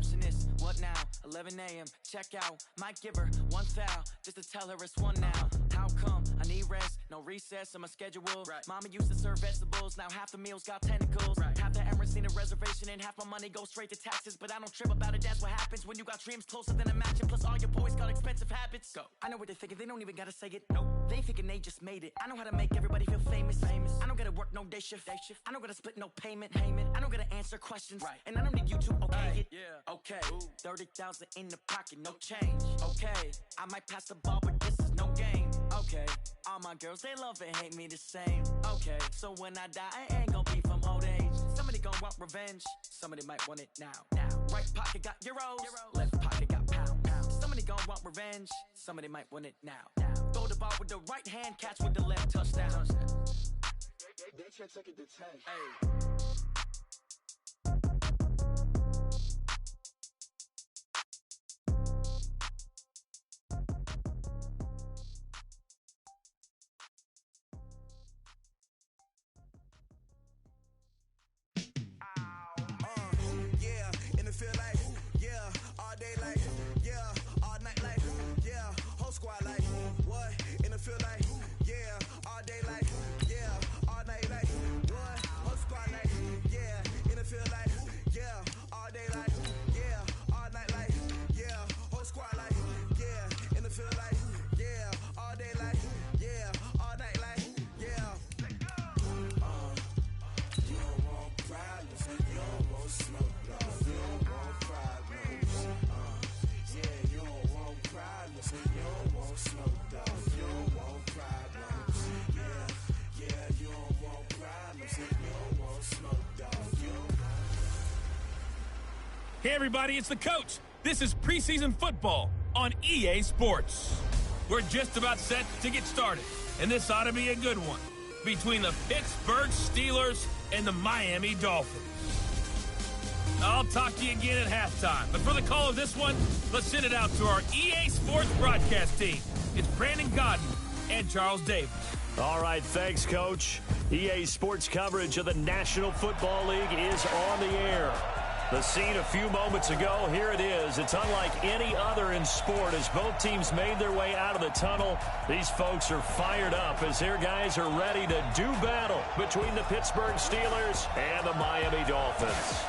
receptionist, what now? 11 a.m., check out. Might give her one foul, just to tell her it's one now. How come? I need rest, no recess in my schedule. Right. Mama used to serve vegetables, now half the meals got tentacles. Right. Half the Emirates need a reservation and half my money goes straight to taxes. But I don't trip about it, that's what happens when you got dreams closer than a mansion. Plus all your boys got expensive habits. Go. I know what they're thinking, they don't even gotta say it. No, they thinking they just made it. I know how to make everybody feel famous. I don't gotta work no day shift. I don't gotta split no payment. I don't gotta answer questions. Right. And I don't need you to okay it. Yeah. Okay. 30,000 in the pocket, no change. Okay. I might pass the ball, but this is no game. Okay. All my girls, they love and hate me the same. Okay. So when I die, I ain't gonna be from old age. Somebody gonna want revenge. Somebody might want it now. Right pocket got euros. Left pocket got pound. Somebody gonna want revenge. Somebody might want it now. Throw the ball with the right hand, catch with the left, touchdown. They can't take it to 10. Hey. Hey everybody, it's the coach. This is preseason football on EA Sports. We're just about set to get started, and this ought to be a good one between the Pittsburgh Steelers and the Miami Dolphins. I'll talk to you again at halftime, but for the call of this one, let's send it out to our EA Sports broadcast team. It's Brandon Godden and Charles Davis. All right, thanks, Coach. EA Sports coverage of the National Football League is on the air. The scene a few moments ago, here it is. It's unlike any other in sport as both teams made their way out of the tunnel. These folks are fired up as their guys are ready to do battle between the Pittsburgh Steelers and the Miami Dolphins.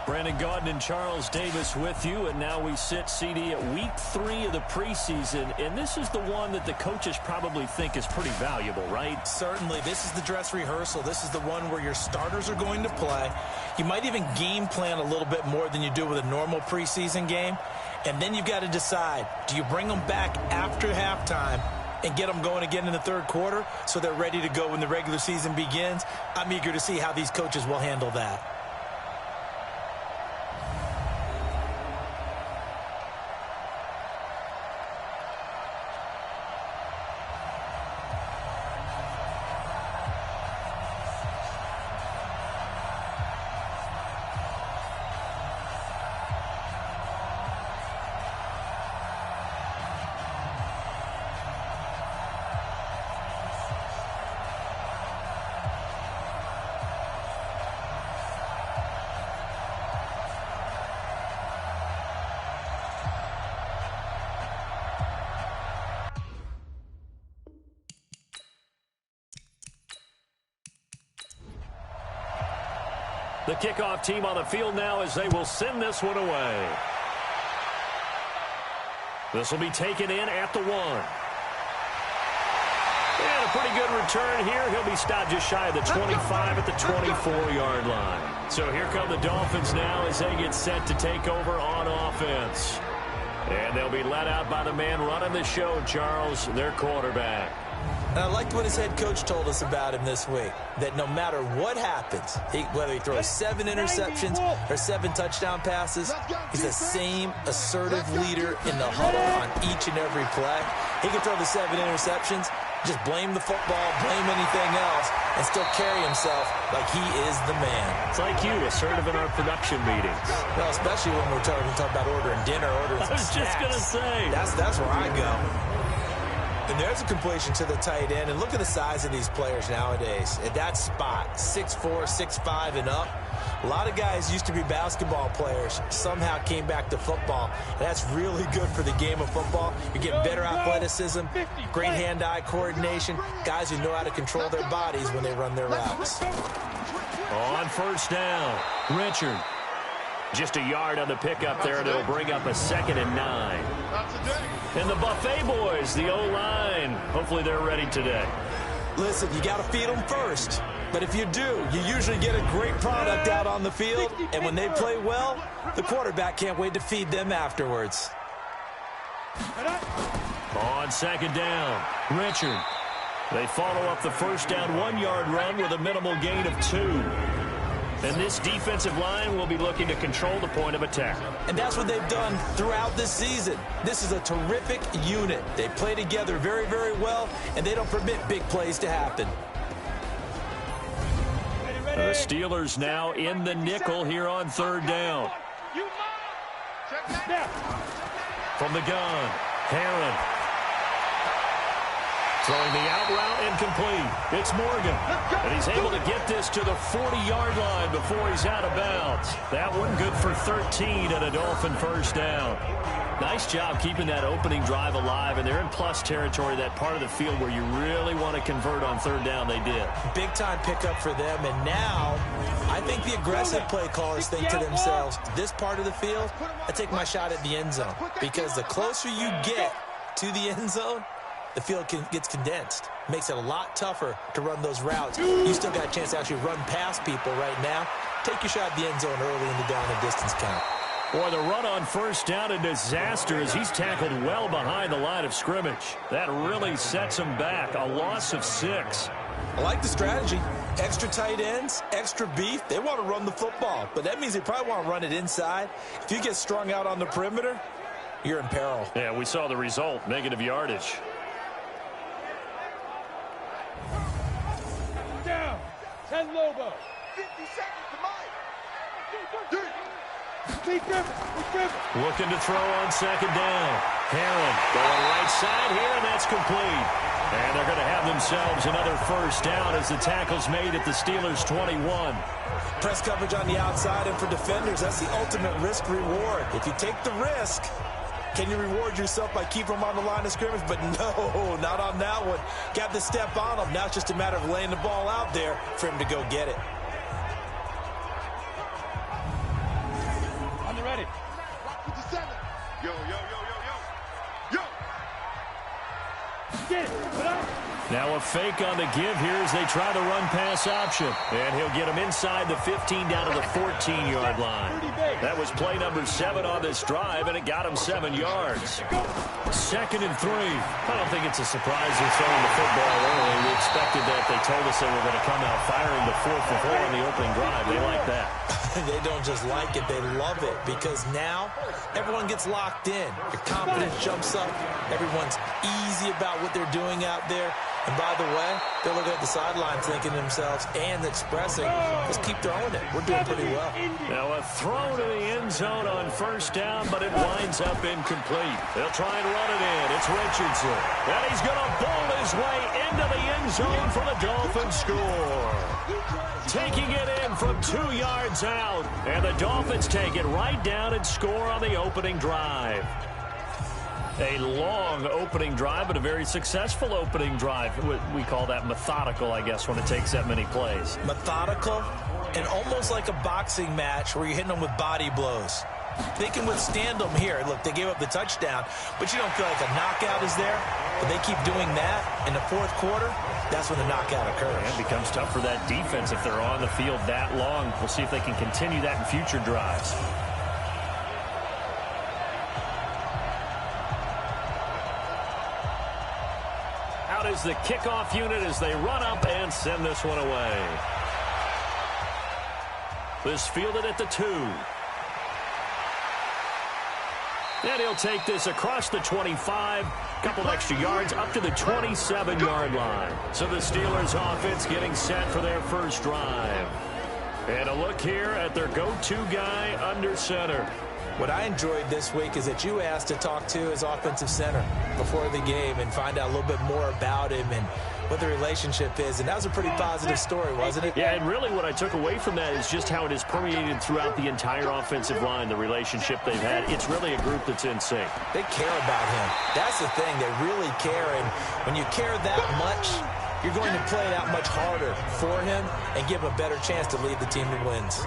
Brandon Gaudin and Charles Davis with you, and now we sit, CD, at week 3 of the preseason, and this is the one that the coaches probably think is pretty valuable, right? Certainly. This is the dress rehearsal. This is the one where your starters are going to play. You might even game plan a little bit more than you do with a normal preseason game, and then you've got to decide, do you bring them back after halftime and get them going again in the third quarter so they're ready to go when the regular season begins? I'm eager to see how these coaches will handle that. The kickoff team on the field now as they will send this one away. This will be taken in at the 1. And a pretty good return here. He'll be stopped just shy of the 25 at the 24-yard line. So here come the Dolphins now as they get set to take over on offense. And they'll be led out by the man running the show, Charles, their quarterback. And I liked what his head coach told us about him this week, that no matter what happens, whether he throws 7 interceptions or 7 touchdown passes, he's the same assertive leader in the huddle on each and every play. He can throw the 7 interceptions, just blame the football, blame anything else, and still carry himself like he is the man. It's like you, assertive in our production meetings. Well, especially when we're talking about ordering dinner, ordering I was just going to say. That's where I go. And there's a completion to the tight end. And look at the size of these players nowadays. At that spot, 6'4", 6'5", and up. A lot of guys used to be basketball players, somehow came back to football. And that's really good for the game of football. You're getting better athleticism, great hand-eye coordination, guys who know how to control their bodies when they run their routes. On first down, Richard. Just a yard on the pickup there, and it'll bring up a 2nd and 9. And the Buffet boys, the O-line, hopefully they're ready today. Listen, you got to feed them first. But if you do, you usually get a great product out on the field. And when they play well, the quarterback can't wait to feed them afterwards. On 2nd down, Richard. They follow up the first down 1-yard run with a minimal gain of 2. And this defensive line will be looking to control the point of attack. And that's what they've done throughout this season. This is a terrific unit. They play together very, very well, and they don't permit big plays to happen. The Steelers now in the nickel here on 3rd down. From the gun, Herron. Throwing the out route incomplete. It's Morgan. And he's able to get this to the 40-yard line before he's out of bounds. That one good for 13 and a Dolphin first down. Nice job keeping that opening drive alive, and they're in plus territory, that part of the field where you really want to convert on 3rd down. They did. Big-time pickup for them, and now I think the aggressive play callers think to themselves, this part of the field, I take my shot at the end zone, because the closer you get to the end zone, the field gets condensed. Makes it a lot tougher to run those routes. You still got a chance to actually run past people right now. Take your shot at the end zone early in the down and distance count. Boy, the run on first down, a disaster as he's tackled well behind the line of scrimmage. That really sets him back. A loss of 6. I like the strategy. Extra tight ends, extra beef. They want to run the football, but that means they probably want to run it inside. If you get strung out on the perimeter, you're in peril. Yeah, we saw the result, negative yardage. Down. 10 Lobo. 50 seconds to mine. Looking to throw on 2nd down. Herron going right side here, and that's complete. And they're going to have themselves another first down as the tackle's made at the Steelers' 21. Press coverage on the outside, and for defenders, that's the ultimate risk-reward. If you take the risk, can you reward yourself by keeping them on the line of scrimmage? But no, not on that one. Got to step on them. Now it's just a matter of laying the ball out there for him to go get it. On the ready. Yo, yo, yo, yo, yo. Yo. Get it. Now a fake on the give here as they try the run-pass option. And he'll get him inside the 15 down to the 14-yard line. That was play number 7 on this drive, and it got him 7 yards. 2nd and 3. I don't think it's a surprise they're throwing the football early. We expected that. They told us they were going to come out firing the 4th and 4 on the opening drive. They like that. They don't just like it, they love it, because now everyone gets locked in. Your confidence jumps up. Everyone's easy about what they're doing out there. And by the way, they're looking at the sideline thinking to themselves and expressing, let's keep throwing it. We're doing pretty well. Now a throw to the end zone on first down, but it winds up incomplete. They'll try and run it in. It's Richardson. And he's going to bowl his way into the end zone for the Dolphins score. Taking it in from 2 yards out. And the Dolphins take it right down and score on the opening drive. A long opening drive, but a very successful opening drive. We call that methodical, I guess, when it takes that many plays. Methodical and almost like a boxing match where you're hitting them with body blows. They can withstand them here. Look, they gave up the touchdown, but you don't feel like a knockout is there. But they keep doing that in the 4th quarter. That's when the knockout occurs. And it becomes tough for that defense if they're on the field that long. We'll see if they can continue that in future drives. Out is the kickoff unit as they run up and send this one away. This fielded at the 2. And he'll take this across the 25, couple extra yards up to the 27-yard line. So the Steelers offense getting set for their first drive. And a look here at their go-to guy under center. What I enjoyed this week is that you asked to talk to his offensive center before the game and find out a little bit more about him and what the relationship is. And that was a pretty positive story, wasn't it? Yeah, and really what I took away from that is just how it has permeated throughout the entire offensive line, the relationship they've had. It's really a group that's in sync. They care about him. That's the thing. They really care. And when you care that much, you're going to play that much harder for him and give him a better chance to lead the team to wins.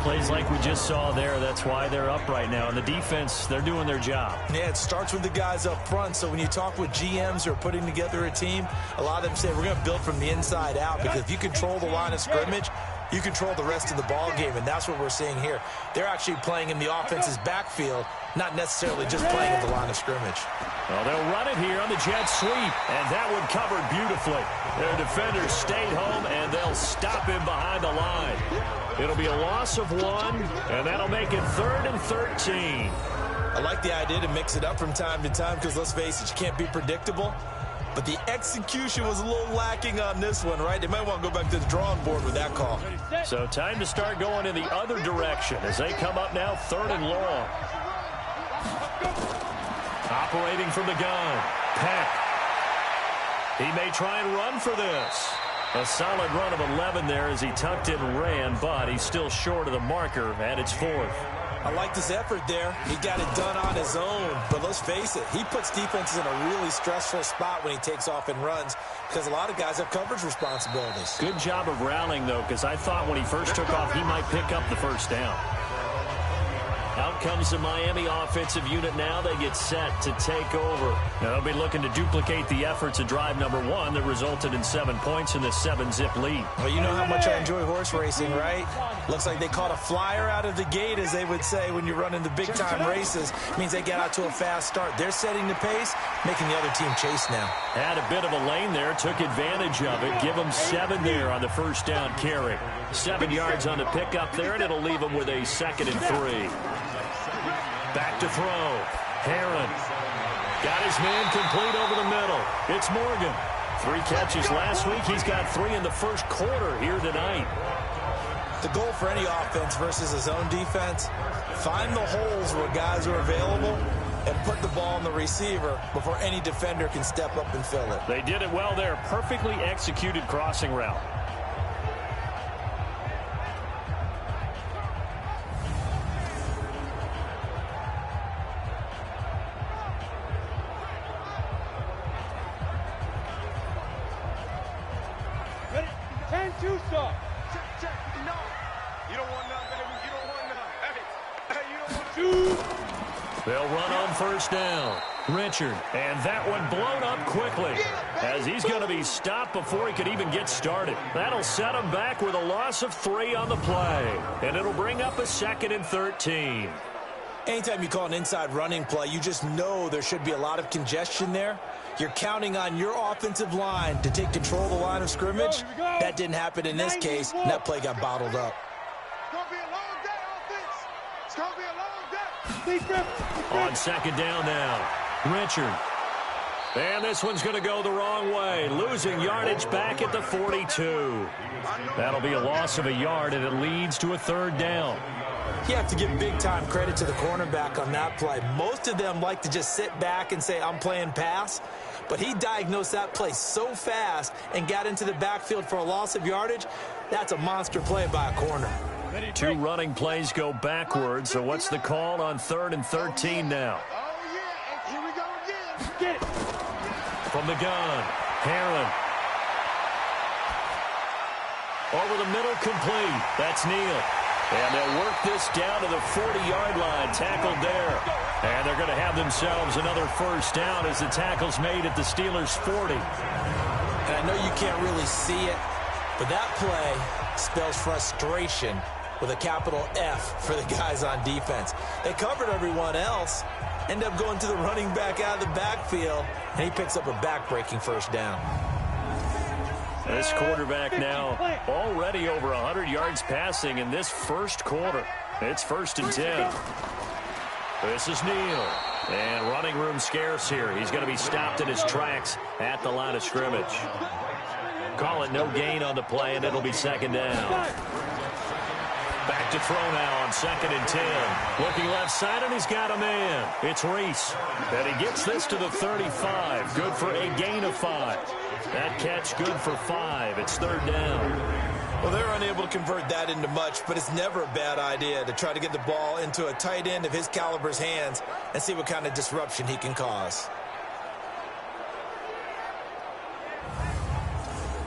Plays like we just saw there, that's why they're up right now. And the defense, they're doing their job. Yeah, it starts with the guys up front. So when you talk with GMs who are putting together a team, a lot of them say we're going to build from the inside out, because if you control the line of scrimmage, you control the rest of the ball game, and that's what we're seeing here. They're actually playing in the offense's backfield, not necessarily just playing in the line of scrimmage. Well, they'll run it here on the jet sweep, and that one covered beautifully. Their defenders stayed home, and they'll stop him behind the line. It'll be a loss of 1, and that'll make it 3rd and 13. I like the idea to mix it up from time to time, because let's face it, you can't be predictable. But the execution was a little lacking on this one, right? They might want to go back to the drawing board with that call. So time to start going in the other direction as they come up now 3rd and long. Operating from the gun, Peck. He may try and run for this. A solid run of 11 there as he tucked it and ran, but he's still short of the marker, and it's 4th. I like this effort there. He got it done on his own. But let's face it, he puts defenses in a really stressful spot when he takes off and runs, because a lot of guys have coverage responsibilities. Good job of rallying, though, because I thought when he first took off, he might pick up the first down. Out comes the Miami offensive unit now. They get set to take over. Now they'll be looking to duplicate the efforts of drive number 1 that resulted in 7 points in the 7-zip lead. Well, you know how much I enjoy horse racing, right? Looks like they caught a flyer out of the gate, as they would say when you run in the big-time races. It means they get out to a fast start. They're setting the pace, making the other team chase now. Had a bit of a lane there, took advantage of it. Give them 7 there on the first down carry. 7 yards on the pickup there, and it'll leave them with a 2nd and 3. Back to throw. Herron got his man complete over the middle. It's Morgan. 3 catches last week. He's got 3 in the first quarter here tonight. The goal for any offense versus his own defense, find the holes where guys are available and put the ball on the receiver before any defender can step up and fill it. They did it well there. Perfectly executed crossing route. They'll run on first down. Richard, and that one blown up quickly as he's going to be stopped before he could even get started. That'll set him back with a loss of 3 on the play, and it'll bring up a 2nd and 13. Anytime you call an inside running play, you just know there should be a lot of congestion there. You're counting on your offensive line to take control of the line of scrimmage. That didn't happen in this case, and that play got bottled up. On 2nd down now, Richard. And this one's going to go the wrong way, losing yardage back at the 42. That'll be a loss of a yard, and it leads to a 3rd down. You have to give big-time credit to the cornerback on that play. Most of them like to just sit back and say, I'm playing pass. But he diagnosed that play so fast and got into the backfield for a loss of yardage. That's a monster play by a corner. 2 running plays go backwards, so what's the call on 3rd and 13 now? Here we go again. Get it. From the gun, Herron. Over the middle, complete. That's Neal. And they'll work this down to the 40-yard line, tackled there. And they're going to have themselves another first down as the tackle's made at the Steelers' 40. And I know you can't really see it, but that play spells frustration with a capital F for the guys on defense. They covered everyone else, end up going to the running back out of the backfield, and he picks up a back-breaking first down. This quarterback now already over 100 yards passing in this first quarter. It's 1st and 10. This is Neal. And running room scarce here. He's going to be stopped in his tracks at the line of scrimmage. Call it no gain on the play, and it'll be 2nd down. Back to throw now on 2nd and 10. Looking left side, and he's got a man. It's Reese. And he gets this to the 35. Good for a gain of 5. That catch good for 5. It's 3rd down. Well, they're unable to convert that into much, but it's never a bad idea to try to get the ball into a tight end of his caliber's hands and see what kind of disruption he can cause.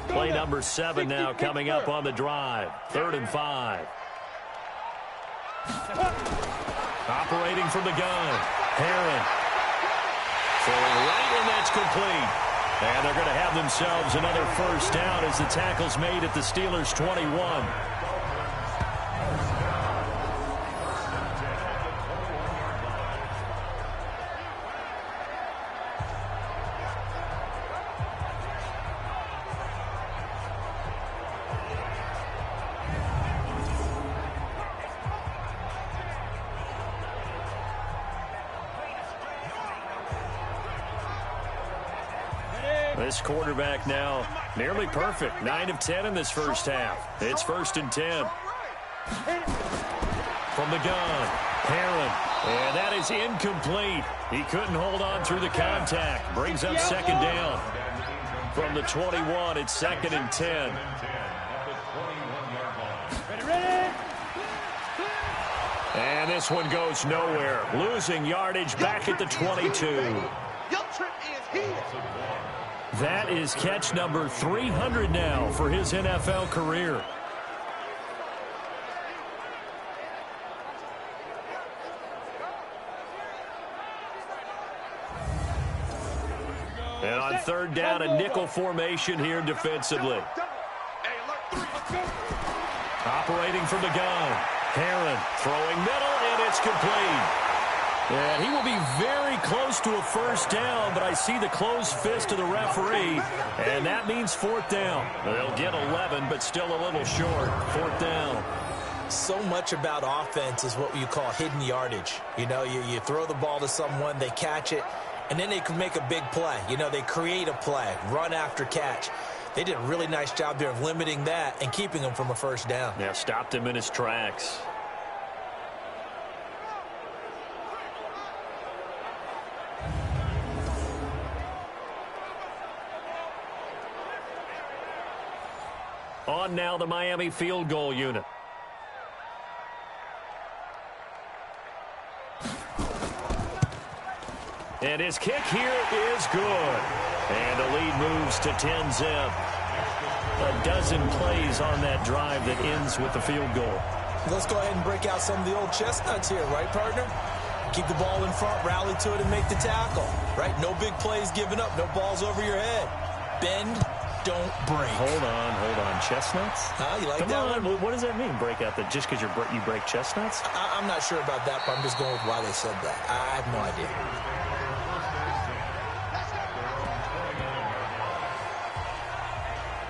Play number 7 now coming up on the drive. 3rd and 5. Operating from the gun. Herron. Throwing right, and that's complete. And they're going to have themselves another 1st down as the tackle's made at the Steelers' 21. This quarterback now nearly perfect. 9 of 10 in this first half. It's 1st and 10. From the gun, Herron. And that is incomplete. He couldn't hold on through the contact. Brings up 2nd down. From the 21, it's 2nd and 10. And this one goes nowhere. Losing yardage back at the 22. That is catch number 300 now for his NFL career. And on 3rd down, a nickel formation here defensively. Operating from the gun. Herron throwing middle, and it's complete. And he will be very close to a 1st down, but I see the closed fist of the referee, and that means 4th down. They'll get 11, but still a little short. 4th down. So much about offense is what you call hidden yardage. You know, you throw the ball to someone, they catch it, and then they can make a big play. You know, they create a play, run after catch. They did a really nice job there of limiting that and keeping him from a 1st down. Yeah, stopped him in his tracks. On now the Miami field goal unit. And his kick here is good. And the lead moves to 10-zip. A dozen plays on that drive that ends with the field goal. Let's go ahead and break out some of the old chestnuts here, right, partner? Keep the ball in front, rally to it, and make the tackle, right? No big plays given up, no balls over your head. Bend, don't break. Hold on. Chestnuts? You like Come that on. one? What does that mean, break out? That just because you break chestnuts? I'm not sure about that, but I'm just going with why they said that. I have no idea.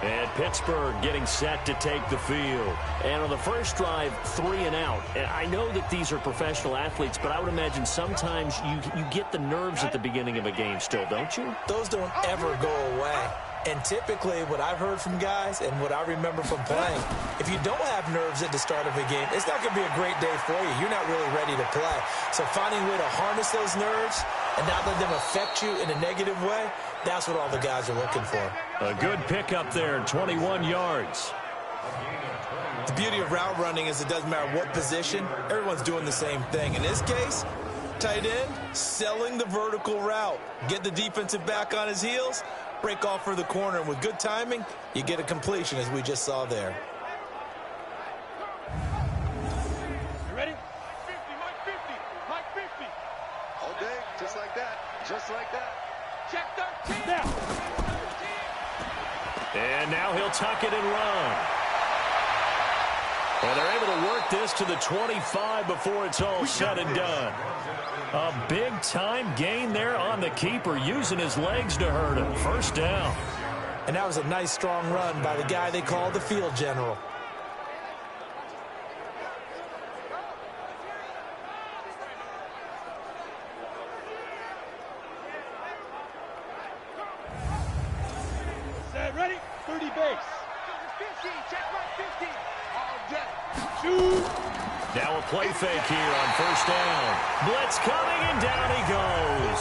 And Pittsburgh getting set to take the field. And on the first drive, 3 and out. And I know that these are professional athletes, but I would imagine sometimes you get the nerves at the beginning of a game still, don't you? Those don't ever go away. And typically, what I've heard from guys and what I remember from playing, if you don't have nerves at the start of a game, it's not going to be a great day for you. You're not really ready to play. So finding a way to harness those nerves and not let them affect you in a negative way, that's what all the guys are looking for. A good pickup there, 21 yards. The beauty of route running is it doesn't matter what position, everyone's doing the same thing. In this case, tight end, selling the vertical route. Get the defensive back on his heels, break off for the corner, and with good timing, you get a completion as we just saw there. You ready? 50, Mike 50. All day, just like that. Check 13. Now. And now he'll tuck it and run. And they're able to work this to the 25 before it's all said and done. A big-time gain there on the keeper, using his legs to hurt him. 1st down. And that was a nice, strong run by the guy they call the field general. Set, ready? 30 base. 50, check right 50. All day. Shoot. Now a play fake here on first down. Blitz coming, and down he goes.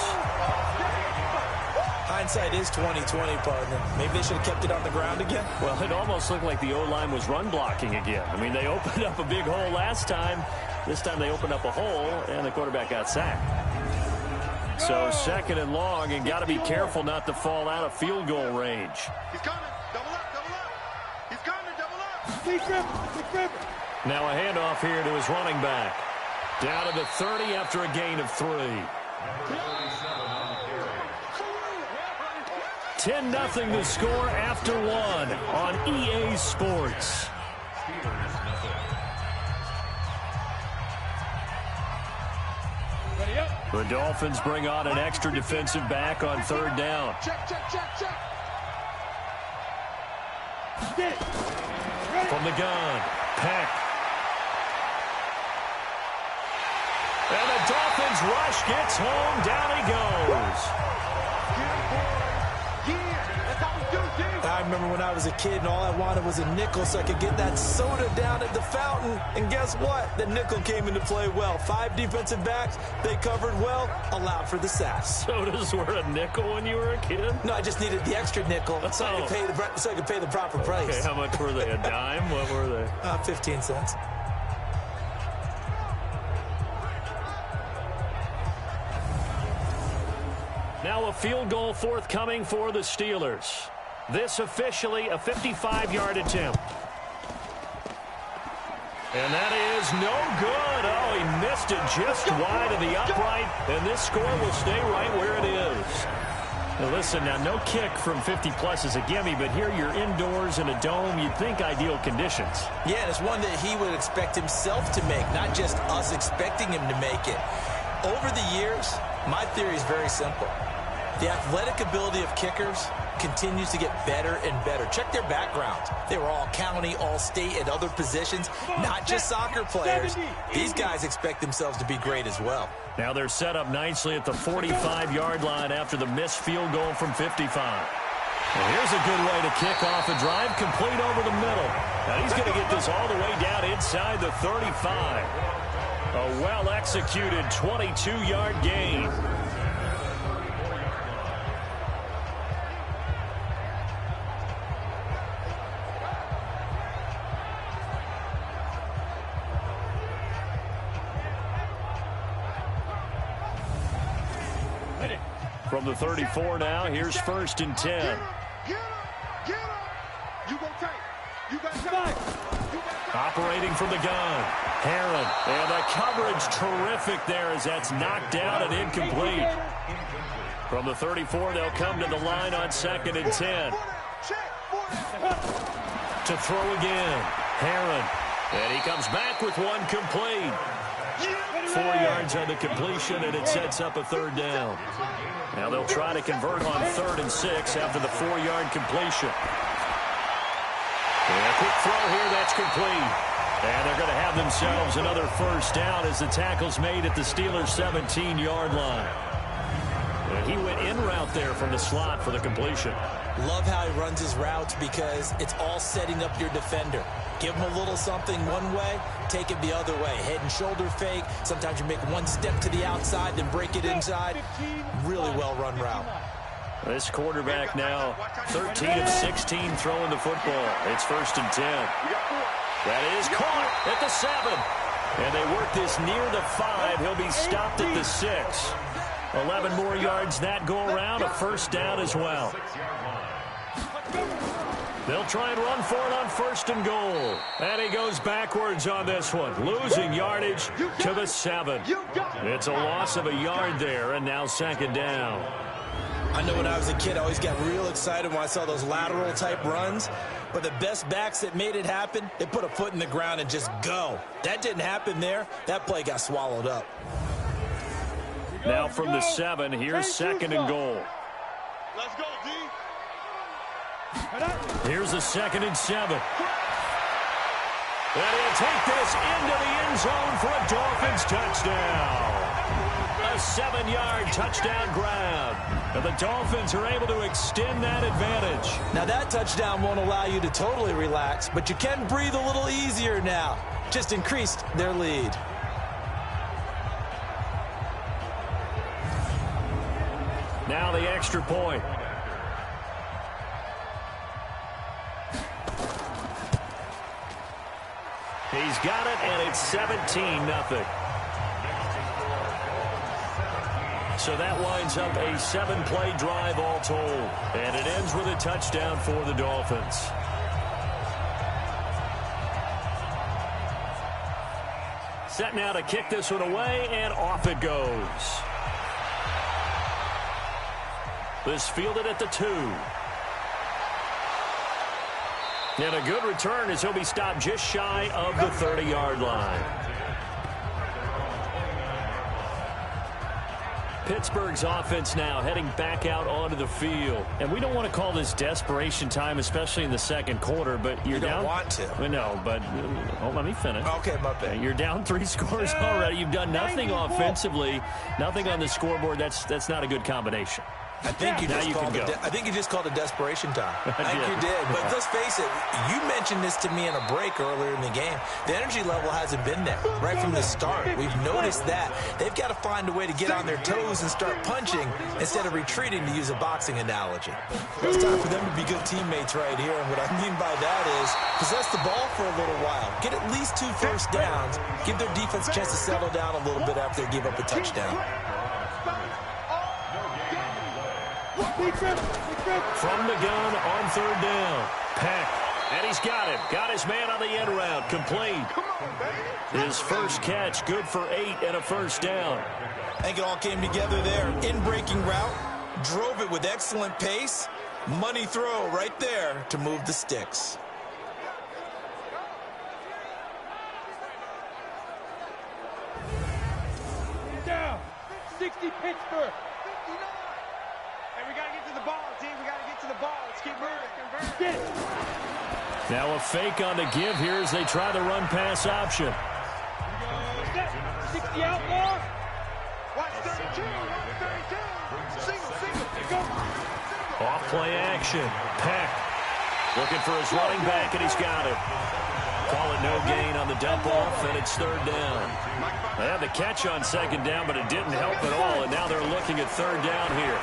Hindsight is 20/20, partner. Maybe they should have kept it on the ground again. Well, it almost looked like the O-line was run blocking again. I mean, they opened up a big hole last time. This time they opened up a hole, and the quarterback got sacked. So second and long, and got to be careful not to fall out of field goal range. He's coming. Double up, double up. He's coming, double up. Keep gripping. Now a handoff here to his running back. Down to the 30 after a gain of 3. 10-0 the score after 1 on EA Sports. The Dolphins bring on an extra defensive back on third down. Check. From the gun, Peck. And the Dolphins rush gets home. Down he goes. I remember when I was a kid and all I wanted was a nickel so I could get that soda down at the fountain. And guess what? The nickel came into play well. 5 defensive backs, they covered well, allowed for the sacks. Sodas were a nickel when you were a kid? No, I just needed the extra nickel so I could pay the proper price. Okay, how much were they? A dime? What were they? 15 cents. Now a field goal forthcoming for the Steelers. This officially a 55-yard attempt. And that is no good. Oh, he missed it just wide of the upright. And this score will stay right where it is. Now listen, now no kick from 50-plus is a gimme, but here you're indoors in a dome. You'd think ideal conditions. Yeah, and it's one that he would expect himself to make, not just us expecting him to make it. Over the years, my theory is very simple. The athletic ability of kickers continues to get better and better. Check their backgrounds. They were all county, all state, at other positions, not just soccer players. These guys expect themselves to be great as well. Now they're set up nicely at the 45-yard line after the missed field goal from 55. Well, here's a good way to kick off a drive, complete over the middle. Now he's going to get this all the way down inside the 35. A well-executed 22-yard gain. From the 34 now, here's first and 10. Get up. You go take. You got time. Operating from the gun. Herron. And the coverage terrific there as that's knocked down and incomplete. From the 34, they'll come to the line on second and 10. To throw again. Herron. And he comes back with one complete. 4 yards on the completion, and it sets up a third down. Now they'll try to convert on 3rd and 6 after the 4-yard completion. And a quick throw here, that's complete. And they're going to have themselves another first down as the tackle's made at the Steelers' 17-yard line. And he went in route there from the slot for the completion. Love how he runs his routes because it's all setting up your defender. Give him a little something one way, take it the other way. Head and shoulder fake. Sometimes you make one step to the outside, then break it inside. Really well-run route. This quarterback now 13 of 16 throwing the football. It's first and 10. That is caught at the 7. And they work this near the 5. He'll be stopped at the 6. 11 more yards that go around, a first down as well. They'll try and run for it on first and goal. And he goes backwards on this one, losing yardage to the 7. It's a loss of a yard there, and now second down. I know when I was a kid, I always got real excited when I saw those lateral-type runs. But the best backs that made it happen, they put a foot in the ground and just go. That didn't happen there. That play got swallowed up. Now from the 7, here's second and goal. Let's go, D. Here's a 2nd and 7. And he'll take this into the end zone for a Dolphins touchdown. A 7-yard touchdown grab. And the Dolphins are able to extend that advantage. Now that touchdown won't allow you to totally relax, but you can breathe a little easier now. Just increased their lead. Now the extra point. He's got it, and it's 17-0. So that winds up a 7-play drive all told. And it ends with a touchdown for the Dolphins. Set now to kick this one away, and off it goes. This fielded at the 2. And a good return as he'll be stopped just shy of the 30-yard line. Pittsburgh's offense now heading back out onto the field. And we don't want to call this desperation time, especially in the second quarter, but you're down. You don't want to. No, but let me finish. Okay, my bad. You're down 3 scores already. You've done nothing offensively, nothing on the scoreboard. That's not a good combination. I think you just called it desperation time. I think you did. But let's face it, you mentioned this to me in a break earlier in the game. The energy level hasn't been there right from the start. We've noticed that. They've got to find a way to get on their toes and start punching instead of retreating, to use a boxing analogy. It's time for them to be good teammates right here. And what I mean by that is possess the ball for a little while. Get at least 2 first downs. Give their defense a chance to settle down a little bit after they give up a touchdown. From the gun on 3rd down. Peck. And he's got him. Got his man on the end route. Complete. His first catch, good for 8 and a first down. I think it all came together there. In-breaking route. Drove it with excellent pace. Money throw right there to move the sticks. Down. 60 Pittsburgh. We got to get to the ball, team. We got to get to the ball. Let's keep moving. Get it. Now a fake on the give here as they try the run-pass option. 60 outlaws. Watch 32. Watch 32. Single. Go. Off-play action. Peck looking for his running back, and he's got it. Call it no gain on the dump-off, and it's 3rd down. They had the catch on 2nd down, but it didn't help at all, and now they're looking at 3rd down here.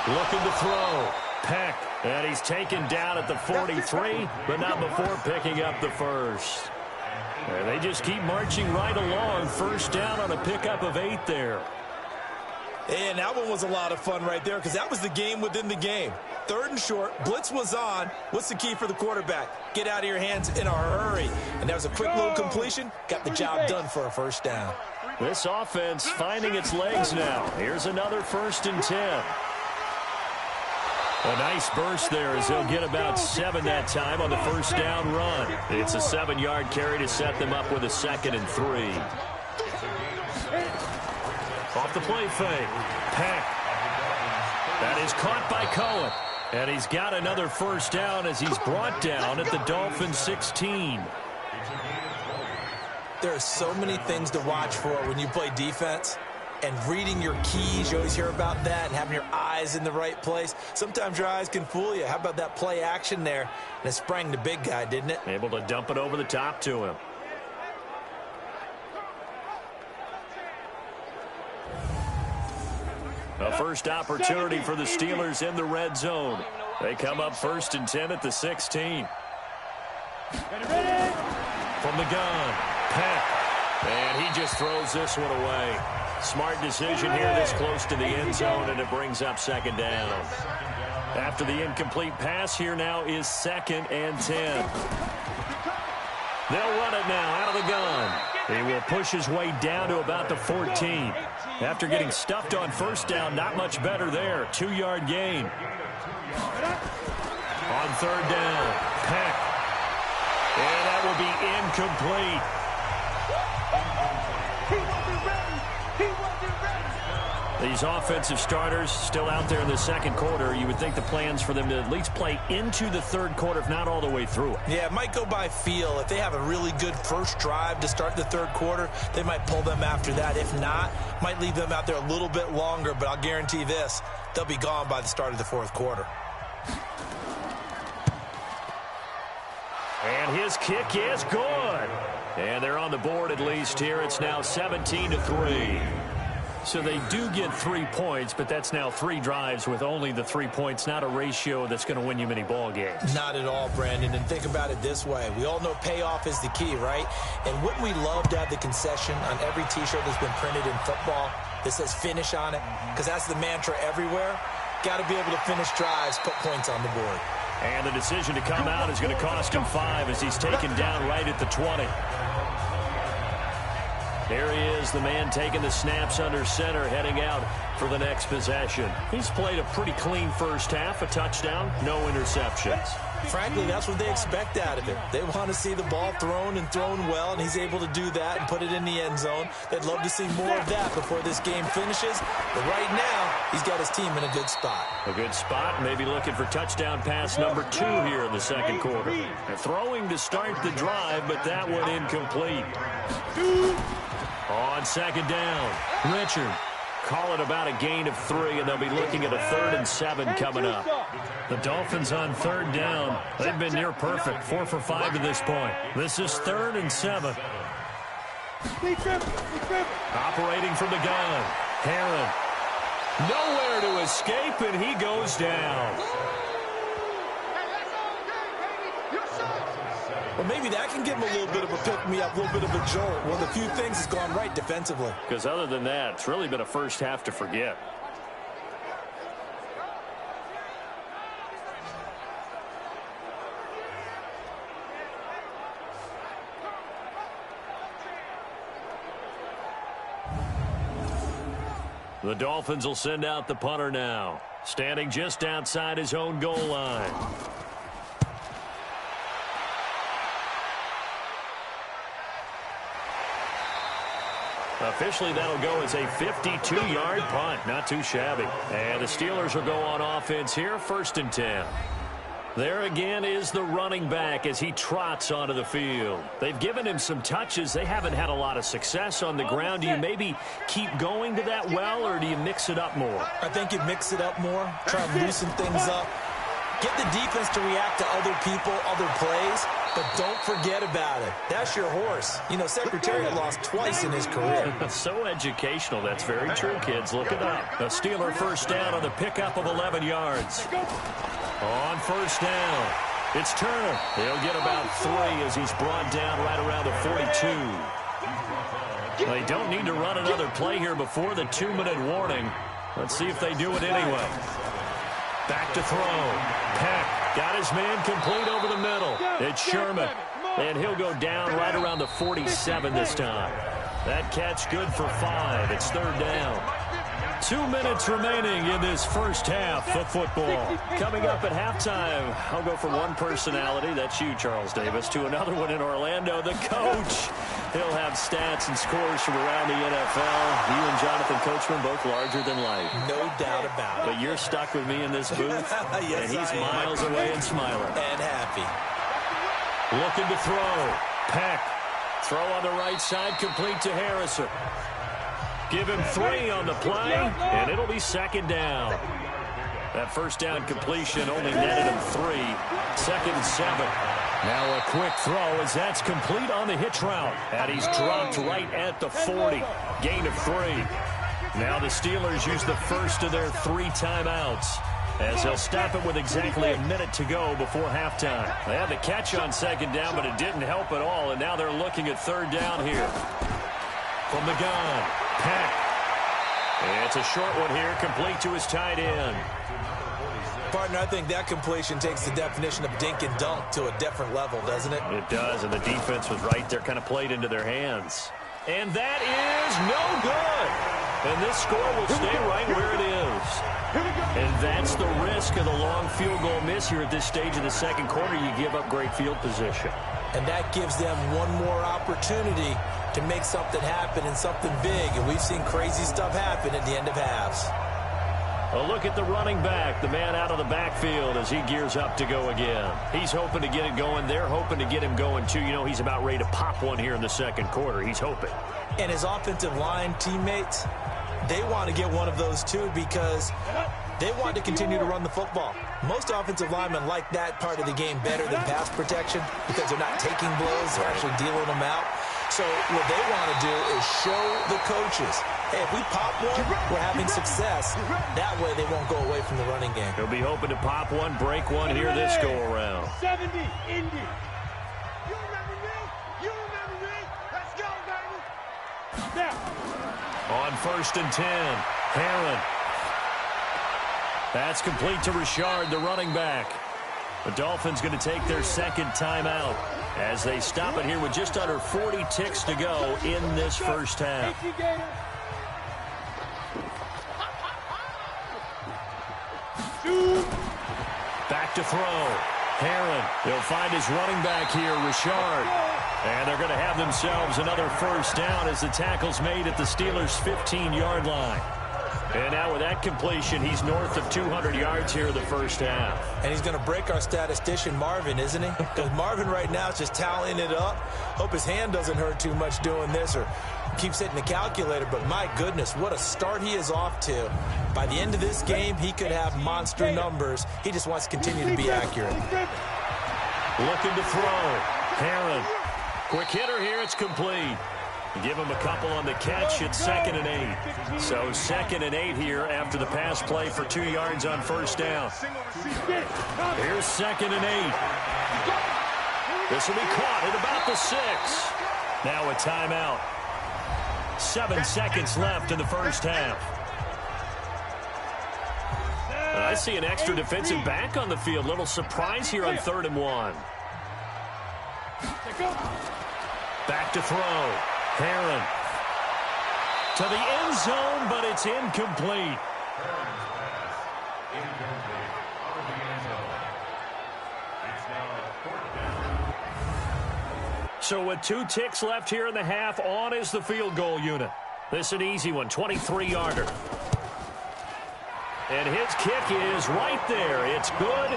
Looking to throw. Peck. And he's taken down at the 43, but not before picking up the first. And they just keep marching right along. 1st down on a pickup of 8 there. And that one was a lot of fun right there because that was the game within the game. 3rd and short. Blitz was on. What's the key for the quarterback? Get out of your hands in a hurry. And that was a quick little completion. Got the job done for a 1st down. This offense finding its legs now. Here's another 1st and 10. A nice burst there as they'll get about 7 that time on the 1st down run. It's a 7-yard carry to set them up with a 2nd and 3. Off the play fake. Peck. That is caught by Cohen. And he's got another 1st down as he's brought down at the Dolphins 16. There are so many things to watch for when you play defense. And reading your keys, you always hear about that, and having your eyes in the right place. Sometimes your eyes can fool you. How about that play action there? And it sprang the big guy, didn't it? Able to dump it over the top to him. A first opportunity for the Steelers in the red zone. They come up 1st and 10 at the 16. From the gun, Peck. And he just throws this one away. Smart decision here this close to the end zone, and it brings up 2nd down. After the incomplete pass, here now is 2nd and 10. They'll run it now out of the gun. He will push his way down to about the 14. After getting stuffed on 1st down, not much better there. 2-yard gain. On 3rd down, Peck. And that will be incomplete. These offensive starters still out there in the second quarter. You would think the plans for them to at least play into the third quarter, if not all the way through it. Yeah, it might go by feel. If they have a really good first drive to start the third quarter, they might pull them after that. If not, might leave them out there a little bit longer, but I'll guarantee this, they'll be gone by the start of the fourth quarter. And his kick is good. And they're on the board at least here. It's now 17-3. So they do get 3 points, but that's now 3 drives with only the 3 points, not a ratio that's going to win you many ball games. Not at all, Brandon. And think about it this way. We all know payoff is the key, right? And wouldn't we love to have the concession on every T-shirt that's been printed in football that says finish on it? Because that's the mantra everywhere. Got to be able to finish drives, put points on the board. And the decision to come out is going to cost him 5 as he's taken down right at the 20. There he is, the man taking the snaps under center, heading out for the next possession. He's played a pretty clean first half, a touchdown, no interceptions. Frankly, that's what they expect out of him. They want to see the ball thrown and thrown well, and he's able to do that and put it in the end zone. They'd love to see more of that before this game finishes. But right now, he's got his team in a good spot. A good spot, maybe looking for touchdown pass number 2 here in the second quarter. They're throwing to start the drive, but that one incomplete. On second down, Richard. Call it about a gain of 3, and they'll be looking at a 3rd and 7 coming up. The Dolphins on 3rd down. They've been near perfect, 4 for 5 to this point. This is 3rd and 7. Operating from the gun, Herron. Nowhere to escape, and he goes down. Well, maybe that can give him a little bit of a pick-me-up, a little bit of a jolt. One of the few things that's gone right defensively. Because other than that, it's really been a first half to forget. The Dolphins will send out the punter now, standing just outside his own goal line. Officially, that'll go as a 52-yard punt. Not too shabby. And the Steelers will go on offense here, 1st and 10. There again is the running back as he trots onto the field. They've given him some touches. They haven't had a lot of success on the ground. Do you maybe keep going to that well, or do you mix it up more? I think you mix it up more, try to loosen things up. Get the defense to react to other people, other plays, but don't forget about it. That's your horse. You know, Secretariat lost twice in his career. So educational. That's very true, kids. Look it up. A Steeler first down on the pickup of 11 yards. On first down, it's Turner. He'll get about 3 as he's brought down right around the 42. They don't need to run another play here before the 2-minute warning. Let's see if they do it anyway. Back to throw. Peck got his man complete over the middle. It's Sherman. And he'll go down right around the 47 this time. That catch good for 5. It's 3rd down. 2 minutes remaining in this first half of football. Coming up at halftime, I'll go from one personality, that's you, Charles Davis, to another one in Orlando, the coach. He'll have stats and scores from around the NFL. You and Jonathan Coachman both larger than life. No doubt about it. But you're stuck with me in this booth, yes, and he's miles away and smiling. And happy. Looking to throw. Peck. Throw on the right side, complete to Harrison. Give him 3 on the play, and it'll be 2nd down. That first down completion only netted him 3. 2nd and 7. Now a quick throw as that's complete on the hitch route. And he's dropped right at the 40. Gain of 3. Now the Steelers use the first of their 3 timeouts, as they'll stop it with exactly a minute to go before halftime. They had the catch on 2nd down, but it didn't help at all, and now they're looking at 3rd down here. From the gun, Peck. It's a short one here, complete to his tight end. Partner, I think that completion takes the definition of dink and dunk to a different level, doesn't it? It does, and the defense was right there, kind of played into their hands. And that is no good. And this score will stay right where it is. And that's the risk of the long field goal miss here at this stage of the second quarter. You give up great field position. And that gives them one more opportunity to make something happen and something big, and we've seen crazy stuff happen at the end of halves. A look at the running back, the man out of the backfield as he gears up to go again. He's hoping to get it going. They're hoping to get him going, too. You know, he's about ready to pop one here in the second quarter. He's hoping. And his offensive line teammates, they want to get one of those, too, because they want to continue to run the football. Most offensive linemen like that part of the game better than pass protection because they're not taking blows, they're actually dealing them out. So what they want to do is show the coaches, hey, if we pop one, we're having success. That way they won't go away from the running game. He'll be hoping to pop one, break one here this go-around. 70, Indy. You remember me? You remember me? Let's go, baby. Now. On 1st and 10, Herron. That's complete to Richard, the running back. The Dolphins going to take their second timeout as they stop it here with just under 40 ticks to go in this first half. Back to throw. Herron, they'll find his running back here, Richard. And they're going to have themselves another first down as the tackle's made at the Steelers' 15-yard line. And now with that completion, he's north of 200 yards here in the first half. And he's going to break our statistician, Marvin, isn't he? Because Marvin right now is just tallying it up. Hope his hand doesn't hurt too much doing this or keeps hitting the calculator. But my goodness, what a start he is off to. By the end of this game, he could have monster numbers. He just wants to continue to be accurate. Looking to throw. Herron. Quick hitter here. It's complete. Give him a couple on the catch. It's 2nd and 8. So 2nd and 8 here after the pass play for 2 yards on first down. Here's 2nd and 8. This will be caught at about the 6. Now a timeout. 7 seconds left in the first half. And I see an extra defensive back on the field. Little surprise here on 3rd and 1. Back to throw. Herron to the end zone, but it's incomplete. So with 2 ticks left here in the half, on is the field goal unit. This is an easy one, 23-yarder. And his kick is right there. It's good,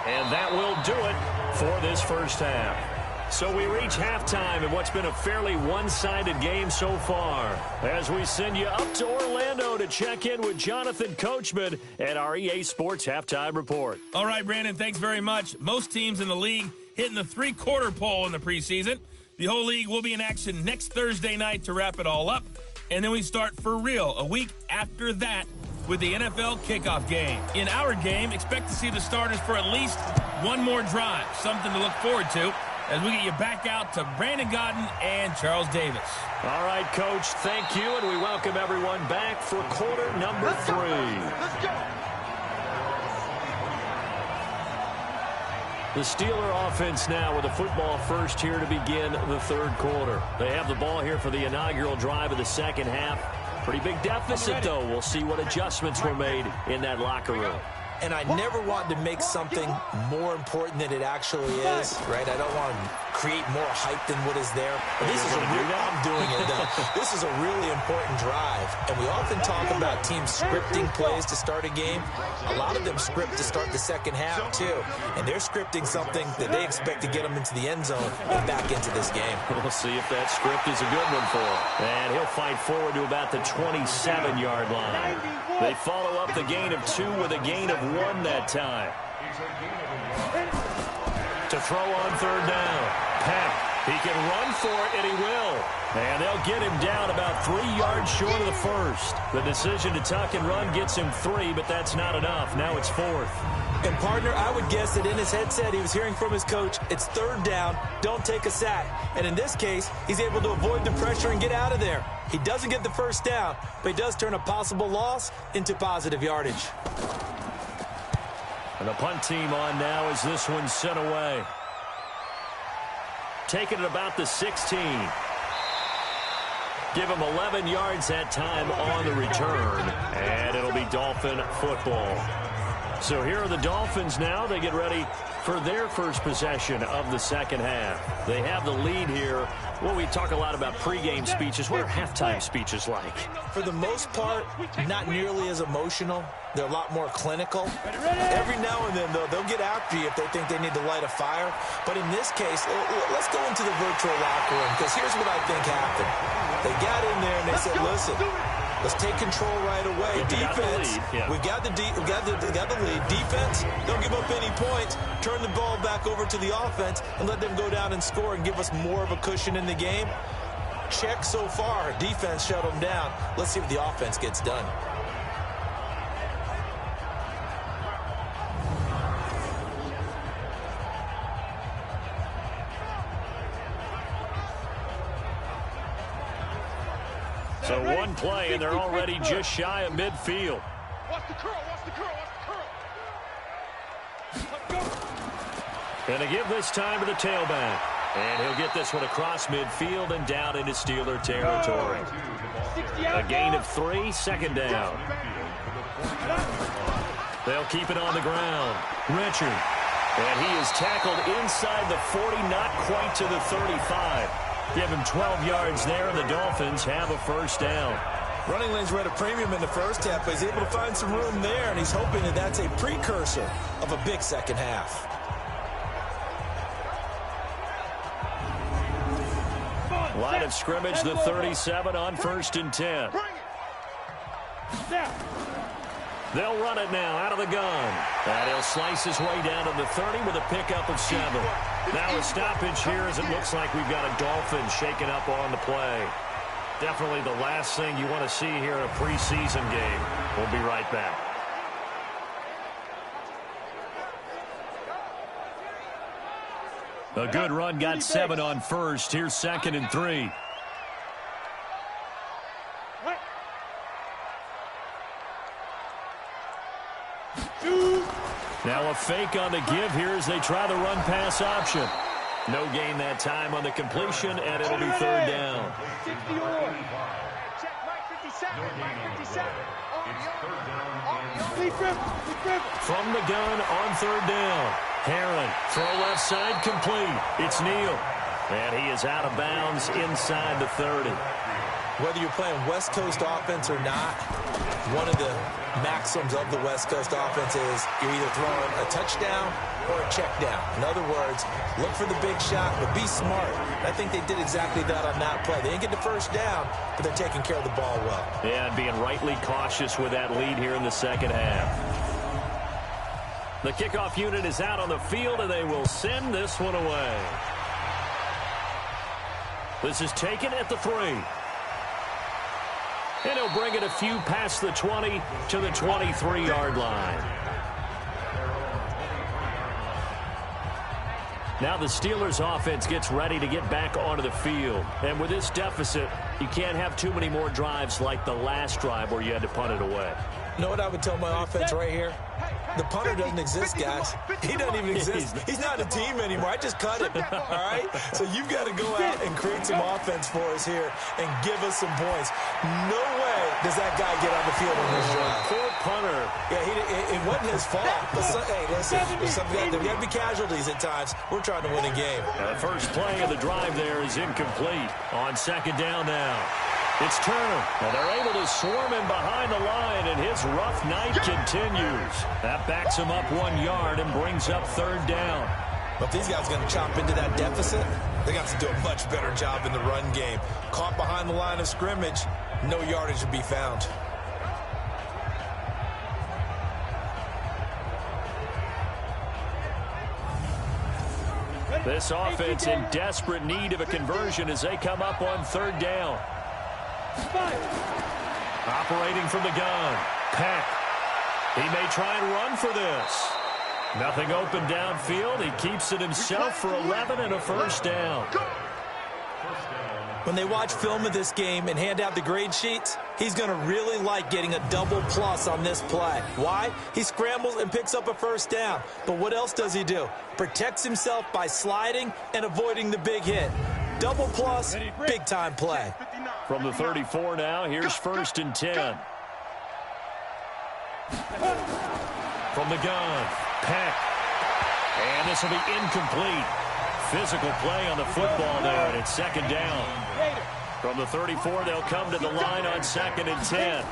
and that will do it for this first half. So we reach halftime in what's been a fairly one-sided game so far as we send you up to Orlando to check in with Jonathan Coachman at our EA Sports Halftime Report. All right, Brandon, thanks very much. Most teams in the league hitting the three-quarter pole in the preseason. The whole league will be in action next Thursday night to wrap it all up. And then we start for real a week after that with the NFL kickoff game. In our game, expect to see the starters for at least one more drive, something to look forward to, as we get you back out to Brandon Gaudin and Charles Davis. All right, Coach, thank you, and we welcome everyone back for quarter number 3. Let's go. The Steeler offense now with a football first here to begin the third quarter. They have the ball here for the inaugural drive of the second half. Pretty big deficit, though. We'll see what adjustments were made in that locker room. And I never want to make something more important than it actually is, right? I don't want to create more hype than what is there. But this is I'm doing it, though. This is a really important drive. And we often talk about teams scripting plays to start a game. A lot of them script to start the second half, too. And they're scripting something that they expect to get them into the end zone and back into this game. We'll see if that script is a good one for him. And he'll fight forward to about the 27-yard line. They follow up the gain of 2 with a gain of 1 that time. To throw on third down. Peck, he can run for it, and he will. And they'll get him down about 3 yards short of the first. The decision to tuck and run gets him 3, but that's not enough. Now it's 4th. And, partner, I would guess that in his headset he was hearing from his coach, it's third down, don't take a sack. And in this case, he's able to avoid the pressure and get out of there. He doesn't get the first down, but he does turn a possible loss into positive yardage. And the punt team on now as this one's sent away. Taking it about the 16. Give him 11 yards that time on the return. And it'll be Dolphin football. So here are the Dolphins now. They get ready for their first possession of the second half. They have the lead here. Well, we talk a lot about pregame speeches. What are halftime speeches like? For the most part, not nearly as emotional. They're a lot more clinical. Every now and then, though, they'll get after you if they think they need to light a fire. But in this case, let's go into the virtual locker room, because here's what I think happened. They got in there and they said, listen, let's take control right away. Defense, we got the lead. Defense, don't give up any points. Turn the ball back over to the offense and let them go down and score and give us more of a cushion in the game. Check so far. Defense shut them down. Let's see what the offense gets done. So one play, and they're already just shy of midfield. Watch the curl, watch the curl, watch the curl. And they give this time to the tailback. And he'll get this one across midfield and down into Steeler territory. A gain of 3, second down. They'll keep it on the ground. Richard. And he is tackled inside the 40, not quite to the 35. Give him 12 yards there, and the Dolphins have a first down. Running lanes were at a premium in the first half, but he's able to find some room there, and he's hoping that that's a precursor of a big second half. Line of scrimmage, the 37 on 1st and 10. They'll run it now out of the gun. And he'll slice his way down to the 30 with a pickup of 7. Now a stoppage here as it looks like we've got a Dolphin shaken up on the play. Definitely the last thing you want to see here in a preseason game. We'll be right back. A good run got 7 on 1st. Here's 2nd and 3. Now a fake on the give here as they try the run-pass option. No gain that time on the completion, and it'll be 3rd down. From the gun on 3rd down. Herron, throw left side, complete. It's Neal. And he is out of bounds inside the 30. Whether you're playing West Coast offense or not, one of the maxims of the West Coast offense is you're either throwing a touchdown or a check down. In other words, look for the big shot, but be smart. And I think they did exactly that on that play. They didn't get the first down, but they're taking care of the ball well. Yeah, and being rightly cautious with that lead here in the second half. The kickoff unit is out on the field, and they will send this one away. This is taken at the 3. And he'll bring it a few past the 20 to the 23-yard line. Now the Steelers offense gets ready to get back onto the field. And with this deficit, you can't have too many more drives like the last drive where you had to punt it away. You know what I would tell my offense right here? The punter doesn't exist, guys. He doesn't even exist. He's not a team anymore. I just cut it, all right? So you've got to go out and create some offense for us here and give us some points. No way does that guy get on the field on this drive. Poor punter. Yeah, it wasn't his fault. But hey, listen, there got to be casualties at times. We're trying to win a game. The first play of the drive there is incomplete. On 2nd down now. It's Turner, and they're able to swarm him behind the line, and his rough night continues. That backs him up 1 yard and brings up 3rd down. But these guys are going to chop into that deficit. They got to do a much better job in the run game. Caught behind the line of scrimmage, no yardage to be found. This offense in desperate need of a conversion as they come up on 3rd down. Operating from the gun. Peck. He may try and run for this. Nothing open downfield. He keeps it himself for 11 and a first down. When they watch film of this game and hand out the grade sheets, he's going to really like getting a double plus on this play. Why? He scrambles and picks up a first down. But what else does he do? Protects himself by sliding and avoiding the big hit. Double plus, big-time play. From the 34 now, here's 1st and 10. from the gun. Peck. And this will be incomplete. Physical play on the football there, and it's second down. From the 34, they'll come to the line on 2nd and 10.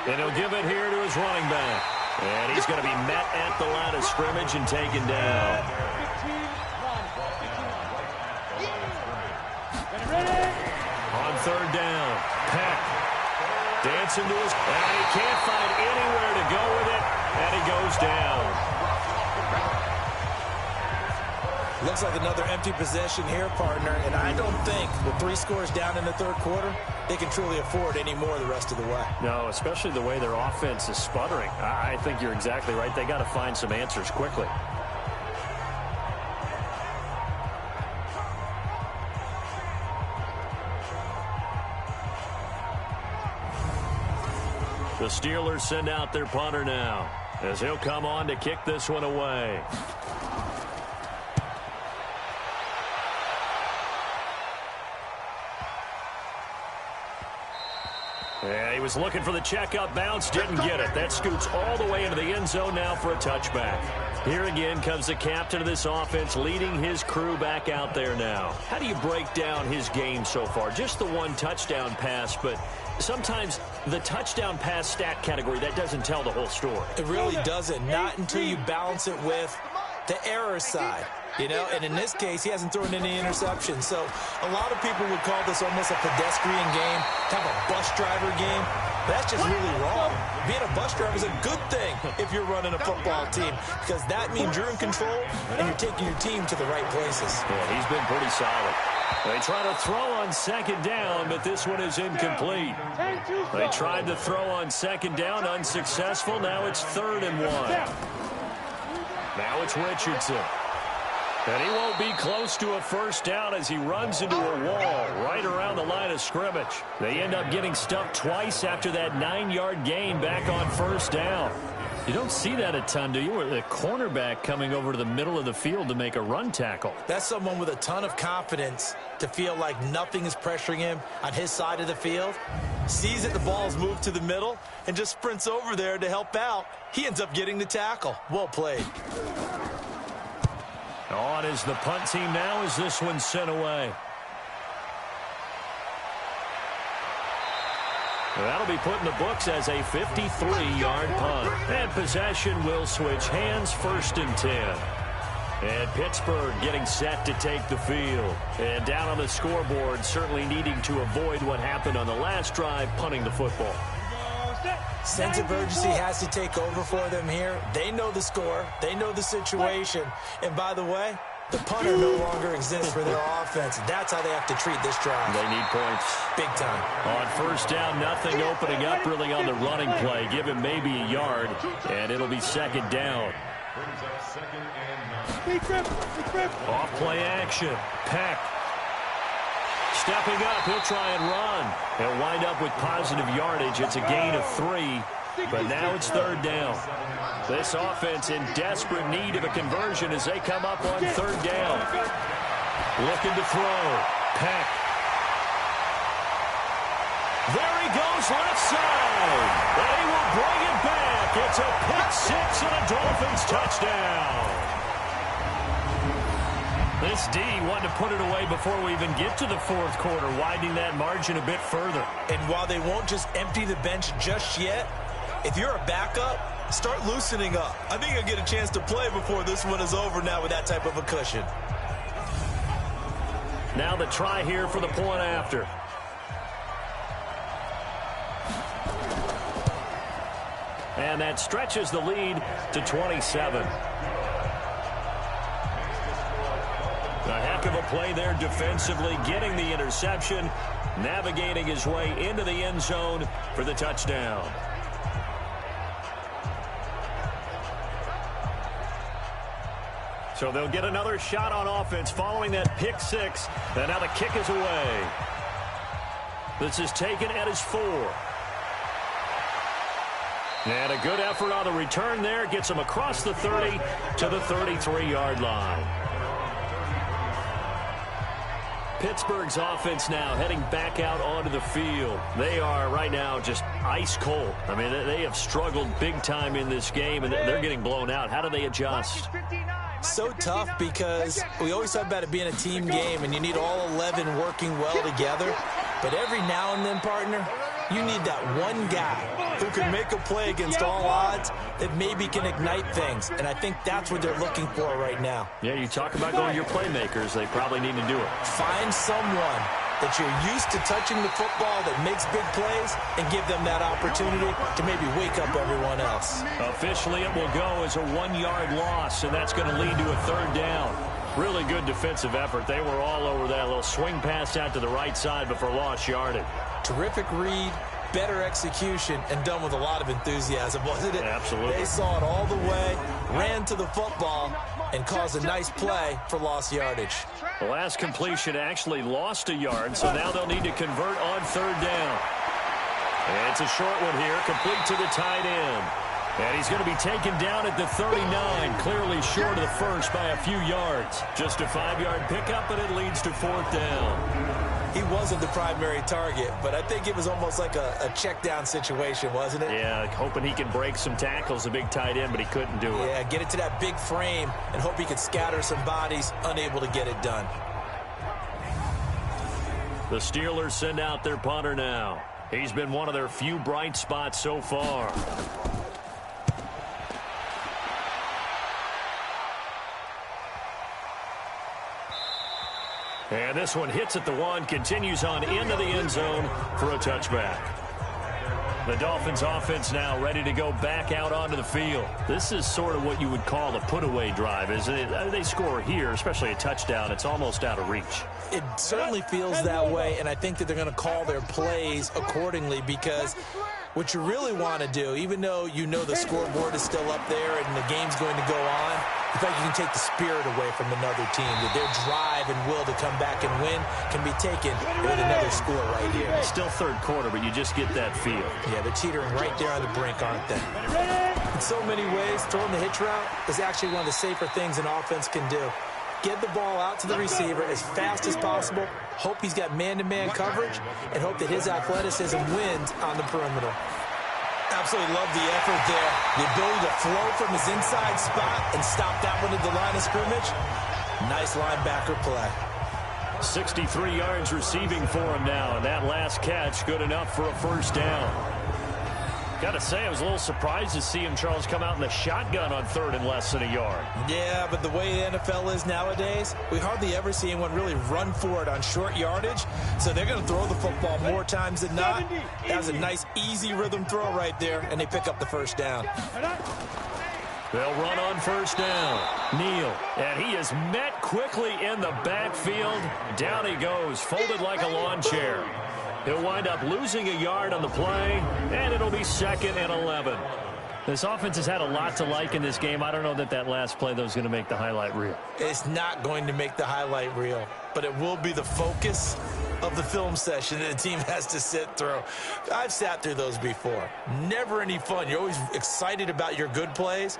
And he'll give it here to his running back. And he's going to be met at the line of scrimmage and taken down. On 3rd down, Peck dancing to his... And he can't find anywhere to go with it, and he goes down. Looks like another empty possession here, partner, and I don't think with 3 scores down in the 3rd quarter, they can truly afford any more the rest of the way. No, especially the way their offense is sputtering. I think you're exactly right. They got to find some answers quickly. The Steelers send out their punter now, as he'll come on to kick this one away. Yeah, he was looking for the checkup bounce, didn't get it. That scoots all the way into the end zone now for a touchback. Here again comes the captain of this offense leading his crew back out there now. How do you break down his game so far? Just the 1 touchdown pass, but sometimes the touchdown pass stat category, that doesn't tell the whole story. It really doesn't, not until you balance it with the error side. You know, and in this case, he hasn't thrown any interceptions. So a lot of people would call this almost a pedestrian game, kind of a bus driver game. That's just really wrong. Being a bus driver is a good thing if you're running a football team, because that means you're in control and you're taking your team to the right places. Yeah, he's been pretty solid. They try to throw on 2nd down, but this one is incomplete. They tried to throw on 2nd down, unsuccessful. Now it's 3rd and 1. Now it's Richardson. And he won't be close to a 1st down as he runs into a wall right around the line of scrimmage. They end up getting stuffed twice after that 9-yard gain back on 1st down. You don't see that a ton, do you? With a cornerback coming over to the middle of the field to make a run tackle. That's someone with a ton of confidence to feel like nothing is pressuring him on his side of the field. Sees that the ball's moved to the middle and just sprints over there to help out. He ends up getting the tackle. Well played. On is the punt team now as this one's sent away. That'll be put in the books as a 53-yard punt. And possession will switch hands, 1st and 10. And Pittsburgh getting set to take the field. And down on the scoreboard, certainly needing to avoid what happened on the last drive, punting the football. Sense of urgency has to take over for them here. They know the score. They know the situation. And by the way, the punter no longer exists for their offense. That's how they have to treat this drive. They need points. Big time. On 1st down, nothing opening up really on the running play. Give him maybe a yard, and it'll be 2nd down. Off play action. Peck. Stepping up, he'll try and run. He'll wind up with positive yardage. It's a gain of 3, but now it's 3rd down. This offense in desperate need of a conversion as they come up on 3rd down. Looking to throw. Peck. There he goes, left side. They will bring it back. It's a pick 6 and a Dolphins touchdown. This D wanted to put it away before we even get to the 4th quarter, widening that margin a bit further. And while they won't just empty the bench just yet, if you're a backup, start loosening up. I think you'll get a chance to play before this one is over now with that type of a cushion. Now the try here for the point after. And that stretches the lead to 27. A heck of a play there defensively, getting the interception, navigating his way into the end zone for the touchdown. So they'll get another shot on offense following that pick 6, and now the kick is away. This is taken at his 4. And a good effort on the return there gets him across the 30 to the 33-yard line. Pittsburgh's offense now heading back out onto the field. They are right now just ice cold. I mean, they have struggled big time in this game, and they're getting blown out. How do they adjust? So tough because we always talk about it being a team game, and you need all 11 working well together. But every now and then, partner, you need that one guy who can make a play against all odds that maybe can ignite things. And I think that's what they're looking for right now. Yeah, you talk about going to your playmakers. They probably need to do it. Find someone that you're used to touching the football that makes big plays and give them that opportunity to maybe wake up everyone else. Officially, it will go as a 1-yard loss, and that's going to lead to a 3rd down. Really good defensive effort. They were all over that little swing pass out to the right side before lost yardage. Terrific read, better execution, and done with a lot of enthusiasm, wasn't it? Absolutely. They saw it all the way, ran to the football, and caused a nice play for lost yardage. The last completion actually lost a yard, so now they'll need to convert on 3rd down. And it's a short one here, complete to the tight end. And he's going to be taken down at the 39, clearly short of the first by a few yards. Just a 5-yard pickup, and it leads to 4th down. He wasn't the primary target, but I think it was almost like a check down situation, wasn't it? Yeah, hoping he can break some tackles, a big tight end, but he couldn't do it. Yeah, get it to that big frame and hope he could scatter some bodies, unable to get it done. The Steelers send out their punter now. He's been one of their few bright spots so far. And this one hits at the 1, continues on into the end zone for a touchback. The Dolphins offense now ready to go back out onto the field. This is sort of what you would call a put-away drive, isn't it? They score here, especially a touchdown. It's almost out of reach. It certainly feels that way, and I think that they're going to call their plays accordingly because what you really want to do, even though you know the scoreboard is still up there and the game's going to go on, in fact, you can take the spirit away from another team. That their drive and will to come back and win can be taken with another score right here. It's still 3rd quarter, but you just get that feel. Yeah, they're teetering right there on the brink, aren't they? In so many ways, throwing the hitch route is actually one of the safer things an offense can do. Get the ball out to the receiver as fast as possible, hope he's got man-to-man coverage, and hope that his athleticism wins on the perimeter. Absolutely love the effort there. The ability to flow from his inside spot and stop that one at the line of scrimmage. Nice linebacker play. 63 yards receiving for him now, and that last catch good enough for a 1st down. Got to say, I was a little surprised to see him, Charles, come out in the shotgun on 3rd and less than a yard. Yeah, but the way the NFL is nowadays, we hardly ever see anyone really run for it on short yardage. So they're going to throw the football more times than not. That was a nice, easy rhythm throw right there, and they pick up the 1st down. They'll run on 1st down. Neal, and he is met quickly in the backfield. Down he goes, folded like a lawn chair. He'll wind up losing a yard on the play, and it'll be 2nd and 11. This offense has had a lot to like in this game. I don't know that last play, though, is going to make the highlight reel. It's not going to make the highlight reel, but it will be the focus of the film session that the team has to sit through. I've sat through those before. Never any fun. You're always excited about your good plays,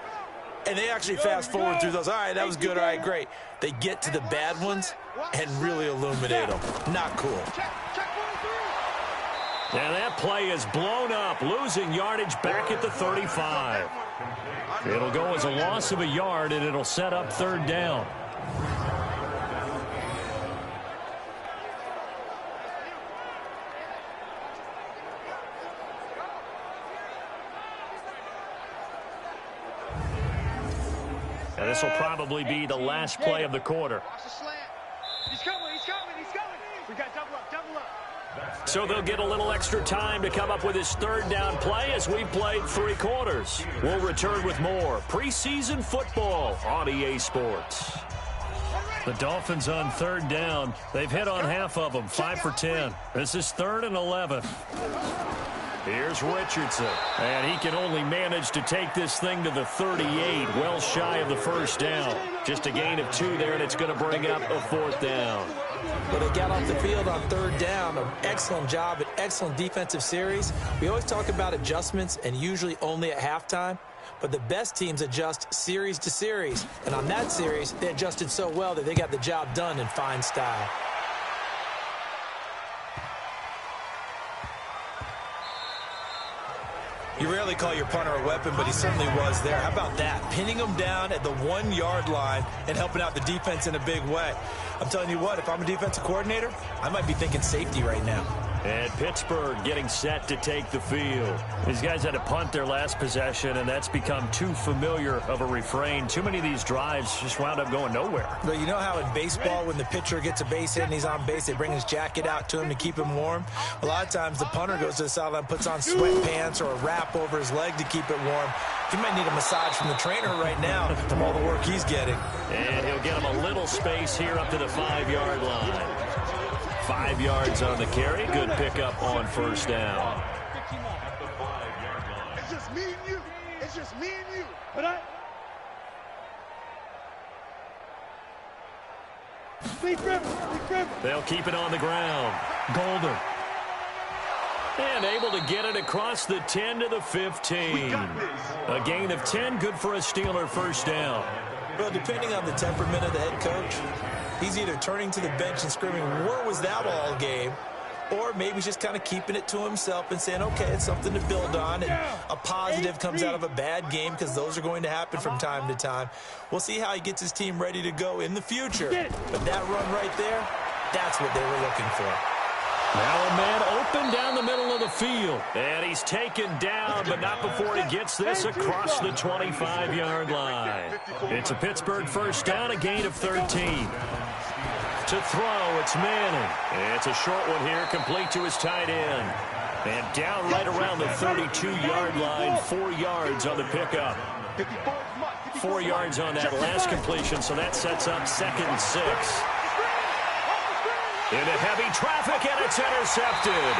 and they actually fast forward through those. All right, that was good. All right, great. They get to the bad ones and really illuminate them. Not cool. And that play is blown up, losing yardage back at the 35. It'll go as a loss of a yard, and it'll set up 3rd down. And this will probably be the last play of the quarter. He's coming. We got double up. So they'll get a little extra time to come up with his 3rd down play as we've played 3 quarters. We'll return with more preseason football on EA Sports. The Dolphins on 3rd down. They've hit on half of them, 5 for 10. This is 3rd and 11. Here's Richardson, and he can only manage to take this thing to the 38, well shy of the 1st down. Just a gain of 2 there, and it's going to bring up a 4th down. But they got off the field on 3rd down. An excellent job, an excellent defensive series. We always talk about adjustments, and usually only at halftime. But the best teams adjust series to series. And on that series, they adjusted so well that they got the job done in fine style. You rarely call your punter a weapon, but he certainly was there. How about that? Pinning him down at the 1-yard line and helping out the defense in a big way. I'm telling you what, if I'm a defensive coordinator, I might be thinking safety right now. And Pittsburgh getting set to take the field. These guys had to punt their last possession, and that's become too familiar of a refrain. Too many of these drives just wound up going nowhere. But you know how in baseball, when the pitcher gets a base hit and he's on base, they bring his jacket out to him to keep him warm? A lot of times the punter goes to the sideline, puts on sweatpants or a wrap over his leg to keep it warm. He might need a massage from the trainer right now from all the work he's getting. And he'll get him a little space here up to the 5-yard line. 5 yards on the carry. Good pickup on first down. It's just me and you. It's just me and you. They'll keep it on the ground. Golden. And able to get it across the 10 to the 15. A gain of 10, good for a Steeler first down. Well, depending on the temperament of the head coach, he's either turning to the bench and screaming, "Where was that all game?" Or maybe he's just kind of keeping it to himself and saying, okay, it's something to build on, and a positive comes out of a bad game, because those are going to happen from time to time. We'll see how he gets his team ready to go in the future. But that run right there, that's what they were looking for. Now a man open down the middle of the field. And he's taken down, but not before he gets this across the 25-yard line. It's a Pittsburgh first down, a gain of 13. To throw, it's Manning. It's a short one here, complete to his tight end. And down right around the 32-yard line, 4 yards on the pickup. 4 yards on that last completion, so that sets up 2nd and 6. Into heavy traffic, and it's intercepted.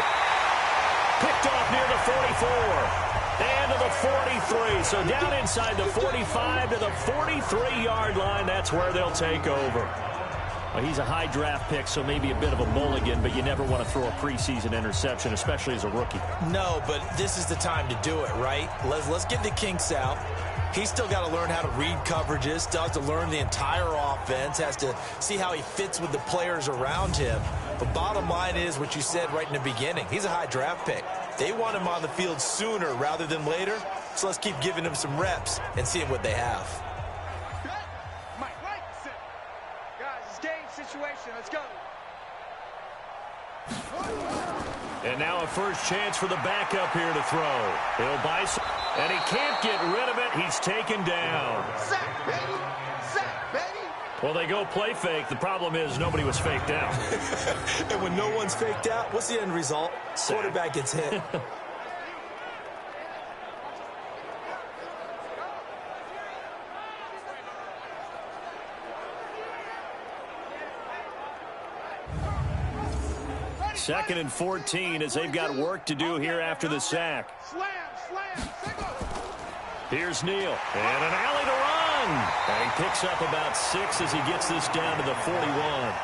Picked off near the 44. And to the 43. So down inside the 45 to the 43-yard line. That's where they'll take over. Well, he's a high draft pick, so maybe a bit of a mulligan, but you never want to throw a preseason interception, especially as a rookie. No, but this is the time to do it, right? Let's get the kinks out. He's still got to learn how to read coverages, still has to learn the entire offense, has to see how he fits with the players around him. But bottom line is what you said right in the beginning. He's a high draft pick. They want him on the field sooner rather than later, so let's keep giving him some reps and seeing what they have. Guys, it's game situation. Let's go. And now a first chance for the backup here to throw. He'll buy some, and he can't get rid of it. He's taken down. Sack, baby. Sack, baby. Well, they go play fake. The problem is nobody was faked out. And when no one's faked out, what's the end result? Sack. Quarterback gets hit. Second and 14 as they've got work to do here after the sack. Here's Neal. And an alley to run. And he picks up about 6 as he gets this down to the 41.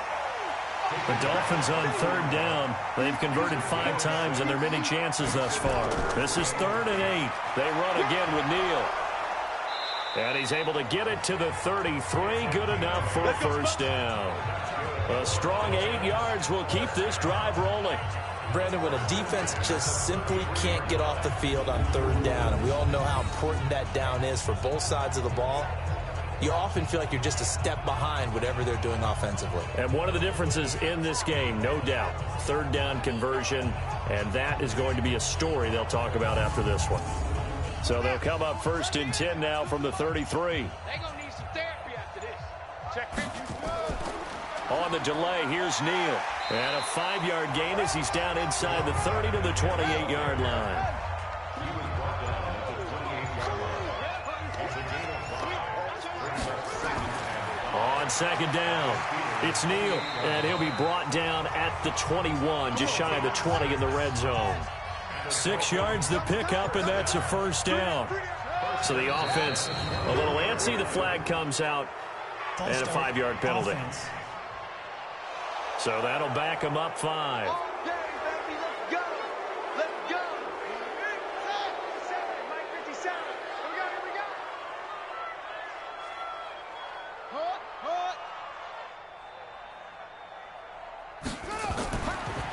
The Dolphins on 3rd down. They've converted 5 times in their many chances thus far. This is 3rd and 8. They run again with Neal. And he's able to get it to the 33. Good enough for a first down. A strong 8 yards will keep this drive rolling. Brandon, when a defense just simply can't get off the field on 3rd down, and we all know how important that down is for both sides of the ball, you often feel like you're just a step behind whatever they're doing offensively. And one of the differences in this game, no doubt, 3rd down conversion, and that is going to be a story they'll talk about after this one. So they'll come up 1st and 10 now from the 33. They're going to need some therapy after this. Check. On the delay, here's Neal. And a 5-yard gain as he's down inside the 30 to the 28-yard line. On 2nd down, it's Neal. And he'll be brought down at the 21, just shy of the 20 in the red zone. 6 yards the pickup, and that's a first down. So the offense a little antsy. The flag comes out, and a 5-yard penalty. So that'll back him up 5. Okay, baby, let's go. Let's go. 57, Mike 57. Here we go.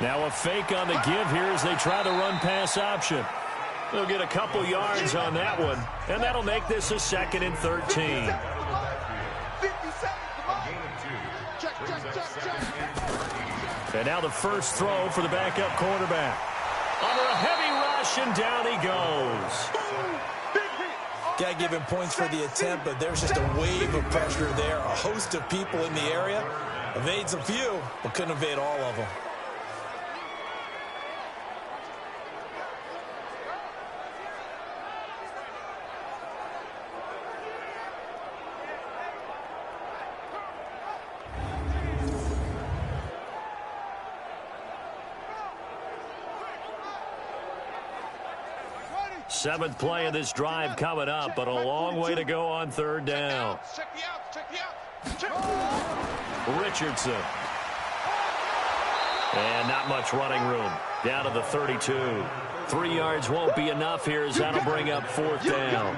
Now a fake on the give here as they try the run-pass option. They'll get a couple yards on that one, and that'll make this a 2nd and 13. And now the first throw for the backup quarterback. Under a heavy rush, and down he goes. Got to give him points for the attempt, but there's just a wave of pressure there. A host of people in the area. Evades a few, but couldn't evade all of them. Seventh play of this drive coming up, but a long way to go on 3rd down. Richardson. And not much running room. Down to the 32. 3 yards won't be enough here as that'll bring up 4th down.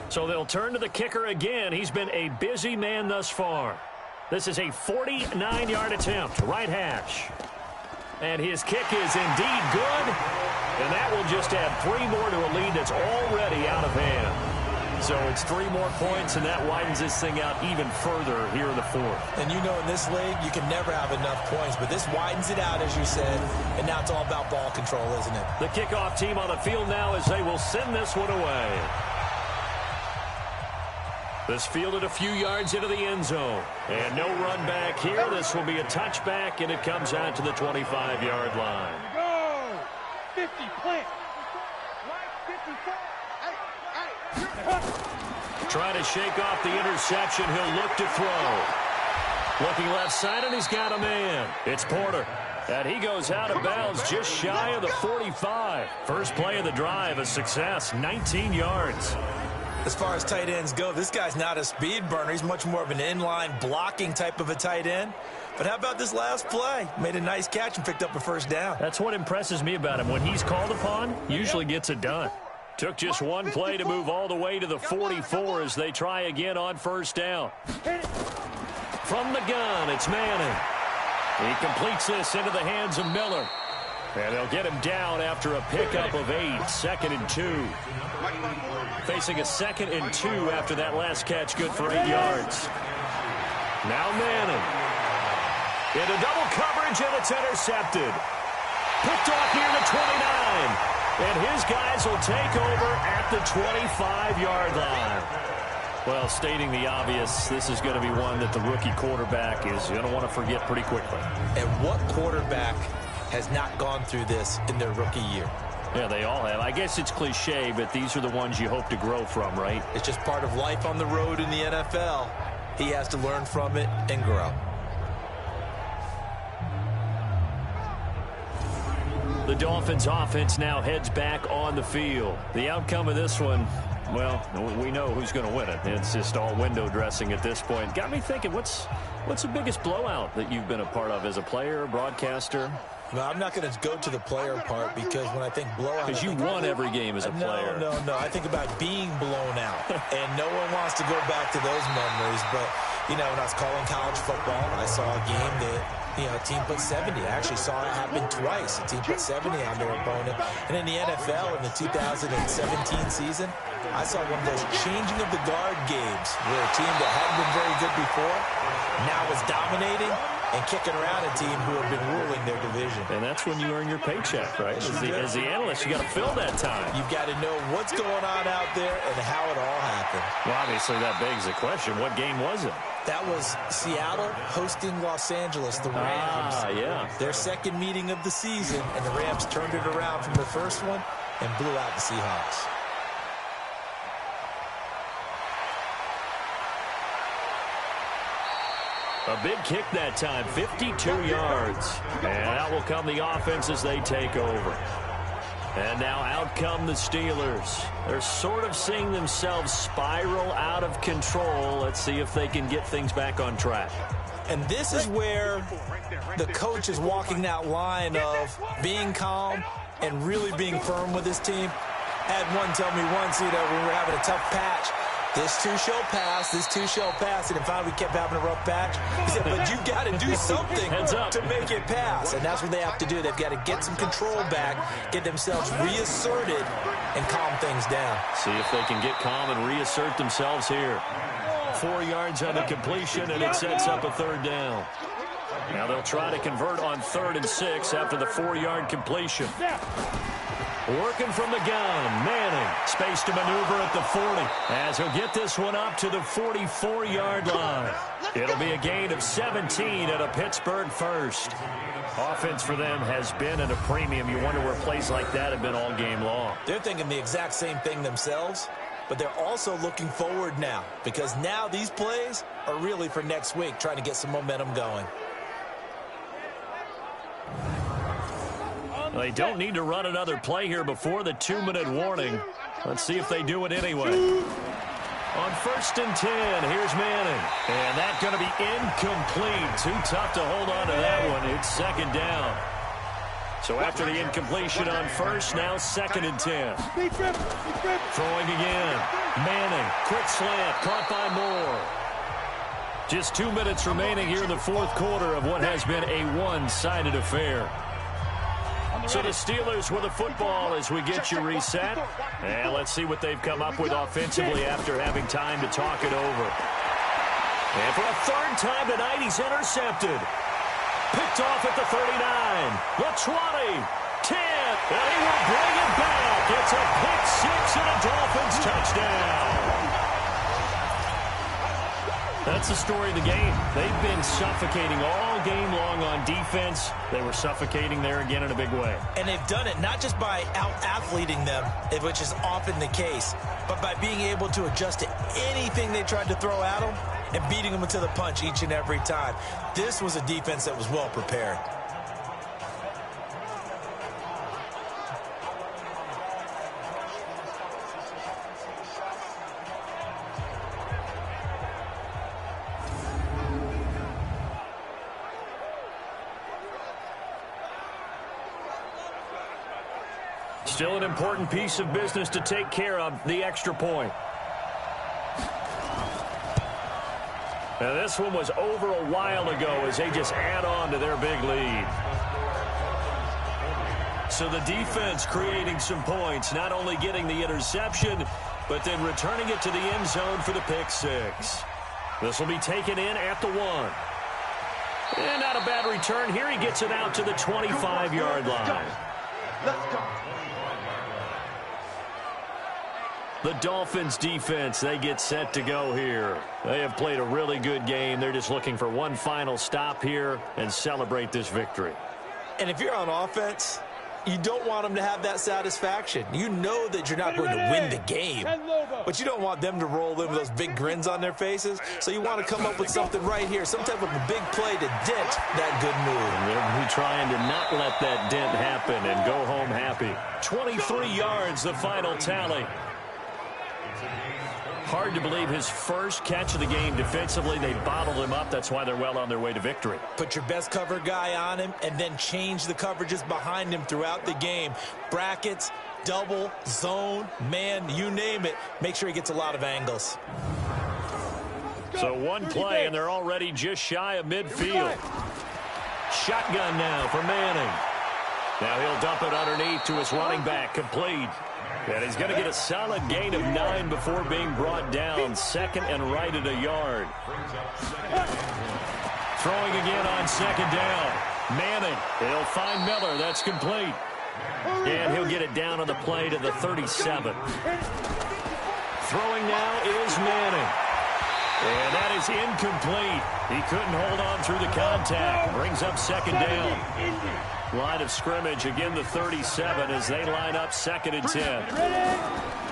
So they'll turn to the kicker again. He's been a busy man thus far. This is a 49-yard attempt, right hash. And his kick is indeed good. And that will just add 3 more to a lead that's already out of hand. So it's 3 more points, and that widens this thing out even further here in the 4th. And you know in this league, you can never have enough points, but this widens it out, as you said, and now it's all about ball control, isn't it? The kickoff team on the field now as they will send this one away. This fielded a few yards into the end zone. And no run back here. This will be a touchback, and it comes out to the 25-yard line. Go! 50, plant. Trying to shake off the interception. He'll look to throw. Looking left side, and he's got a man. It's Porter. And he goes out of bounds just shy of the 45. First play of the drive, a success, 19 yards. As far as tight ends go, this guy's not a speed burner. He's much more of an inline blocking type of a tight end. But how about this last play? Made a nice catch and picked up a first down. That's what impresses me about him. When he's called upon, usually gets it done. Took just one play to move all the way to the 44 as they try again on first down. From the gun, it's Manning. He completes this into the hands of Miller. And they'll get him down after a pickup of 8, 2nd and 2. Facing a 2nd and 2 after that last catch, good for 8 yards. Now Manning. Into double coverage, and it's intercepted. Picked off near the 29. And his guys will take over at the 25-yard line. Well, stating the obvious, this is going to be one that the rookie quarterback is going to want to forget pretty quickly. And what quarterback has not gone through this in their rookie year? Yeah, they all have. I guess it's cliche, but these are the ones you hope to grow from, right? It's just part of life on the road in the NFL. He has to learn from it and grow. The Dolphins offense now heads back on the field. The outcome of this one, well, we know who's going to win it. It's just all window dressing at this point. Got me thinking, what's the biggest blowout that you've been a part of as a player, broadcaster? No, I'm not going to go to the player part because when I think blowout... Because you won every game as a player. No. I think about being blown out. And no one wants to go back to those memories. But, you know, when I was calling college football, I saw a game that, you know, a team put 70. I actually saw it happen twice. A team put 70 on their opponent. And in the NFL, in the 2017 season, I saw one of those changing of the guard games where a team that hadn't been very good before now was dominating and kicking around a team who have been ruling their division. And that's when you earn your paycheck, right? As the analyst, you got to fill that time. You've got to know what's going on out there and how it all happened. Well, obviously, that begs the question, what game was it? That was Seattle hosting Los Angeles, the Rams. Yeah. Their second meeting of the season, and the Rams turned it around from the first one and blew out the Seahawks. A big kick that time, 52 yards. And out will come the offense as they take over. And now out come the Steelers. They're sort of seeing themselves spiral out of control. Let's see if they can get things back on track. And this is where the coach is walking that line of being calm and really being firm with his team. I had one tell me once, when we were having a tough patch, this too shall pass, this too shall pass. And finally we kept having a rough patch. He said, but you've got to do something to make it pass. And that's what they have to do. They've got to get some control back, get themselves reasserted, and calm things down. See if they can get calm and reassert themselves here. 4 yards on the completion, and it sets up a third down. Now they'll try to convert on 3rd and 6 after the 4-yard completion. Working from the gun, Manning. Space to maneuver at the 40 as he'll get this one up to the 44-yard line. It'll be a gain of 17 at a Pittsburgh first. Offense for them has been at a premium. You wonder where plays like that have been all game long. They're thinking the exact same thing themselves, but they're also looking forward now because now these plays are really for next week, trying to get some momentum going. They don't need to run another play here before the 2-minute warning. Let's see if they do it anyway. On 1st and 10, here's Manning. And that's going to be incomplete. Too tough to hold on to that one. It's 2nd down. So after the incompletion on 1st, now 2nd and 10. Throwing again. Manning, quick slant, caught by Moore. Just 2 minutes remaining here in the 4th quarter of what has been a one-sided affair. So the Steelers with the football as we get you reset. And let's see what they've come up with offensively after having time to talk it over. And for a 3rd time tonight, he's intercepted. Picked off at the 39. The 20. 10. And he will bring it back. It's a pick 6 and a Dolphins touchdown. That's the story of the game. They've been suffocating all game long on defense. They were suffocating there again in a big way. And they've done it not just by out-athleting them, which is often the case, but by being able to adjust to anything they tried to throw at them and beating them to the punch each and every time. This was a defense that was well prepared. Still an important piece of business to take care of, the extra point. Now this one was over a while ago as they just add on to their big lead. So the defense creating some points, not only getting the interception, but then returning it to the end zone for the pick 6. This will be taken in at the 1. And not a bad return here. He gets it out to the 25-yard line. Let's go. The Dolphins defense, they get set to go here. They have played a really good game. They're just looking for one final stop here and celebrate this victory. And if you're on offense, you don't want them to have that satisfaction. You know that you're not going to win the game, but you don't want them to roll in with those big grins on their faces. So you want to come up with something right here, some type of a big play to dent that good move. And they'll be trying to not let that dent happen and go home happy. 23 yards, the final tally. Hard to believe his first catch of the game defensively. They bottled him up. That's why they're well on their way to victory. Put your best cover guy on him and then change the coverages behind him throughout the game. Brackets, double, zone, man, you name it. Make sure he gets a lot of angles. So one play, and they're already just shy of midfield. Shotgun now for Manning. Now he'll dump it underneath to his running back, complete. And he's going to get a solid gain of 9 before being brought down. 2nd and right at a yard. Throwing again on 2nd down. Manning, he'll find Miller. That's complete. And he'll get it down on the play to the 37. Throwing now is Manning. And that is incomplete. He couldn't hold on through the contact. Brings up 2nd down. Line of scrimmage, again the 37 as they line up 2nd and 10.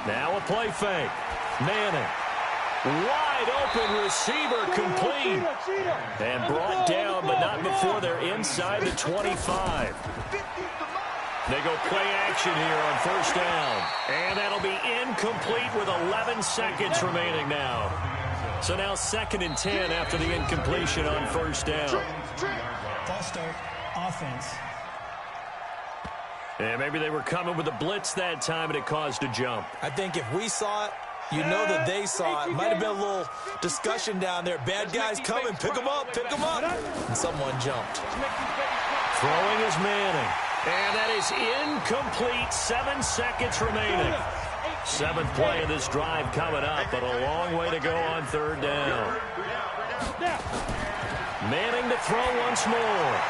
Now a play fake. Manning. Wide open receiver, complete. And brought down, but not before they're inside the 25. They go play action here on 1st down. And that'll be incomplete with 11 seconds remaining now. So now 2nd and 10 after the incompletion on first down. False start, offense. And maybe they were coming with a blitz that time, and it caused a jump. I think if we saw it, you know that they saw it. Might have been a little discussion down there. Bad guys coming. Pick them up. Pick them up. And someone jumped. Throwing is Manning. And that is incomplete. 7 seconds remaining. 7th play of this drive coming up, but a long way to go on 3rd down. Manning to throw once more.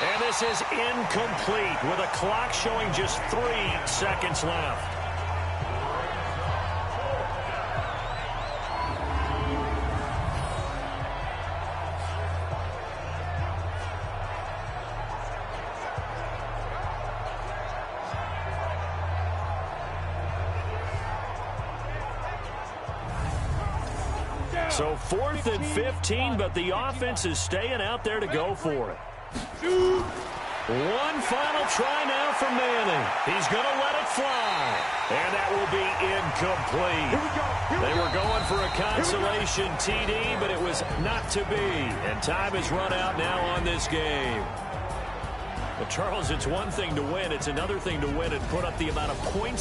And this is incomplete with a clock showing just 3 seconds left. So 4th and 15, but the offense is staying out there to go for it. One final try now for Manning. He's going to let it fly. And that will be incomplete. They were going for a consolation TD, but it was not to be. And time has run out now on this game. But, Charles, it's one thing to win. It's another thing to win and put up the amount of points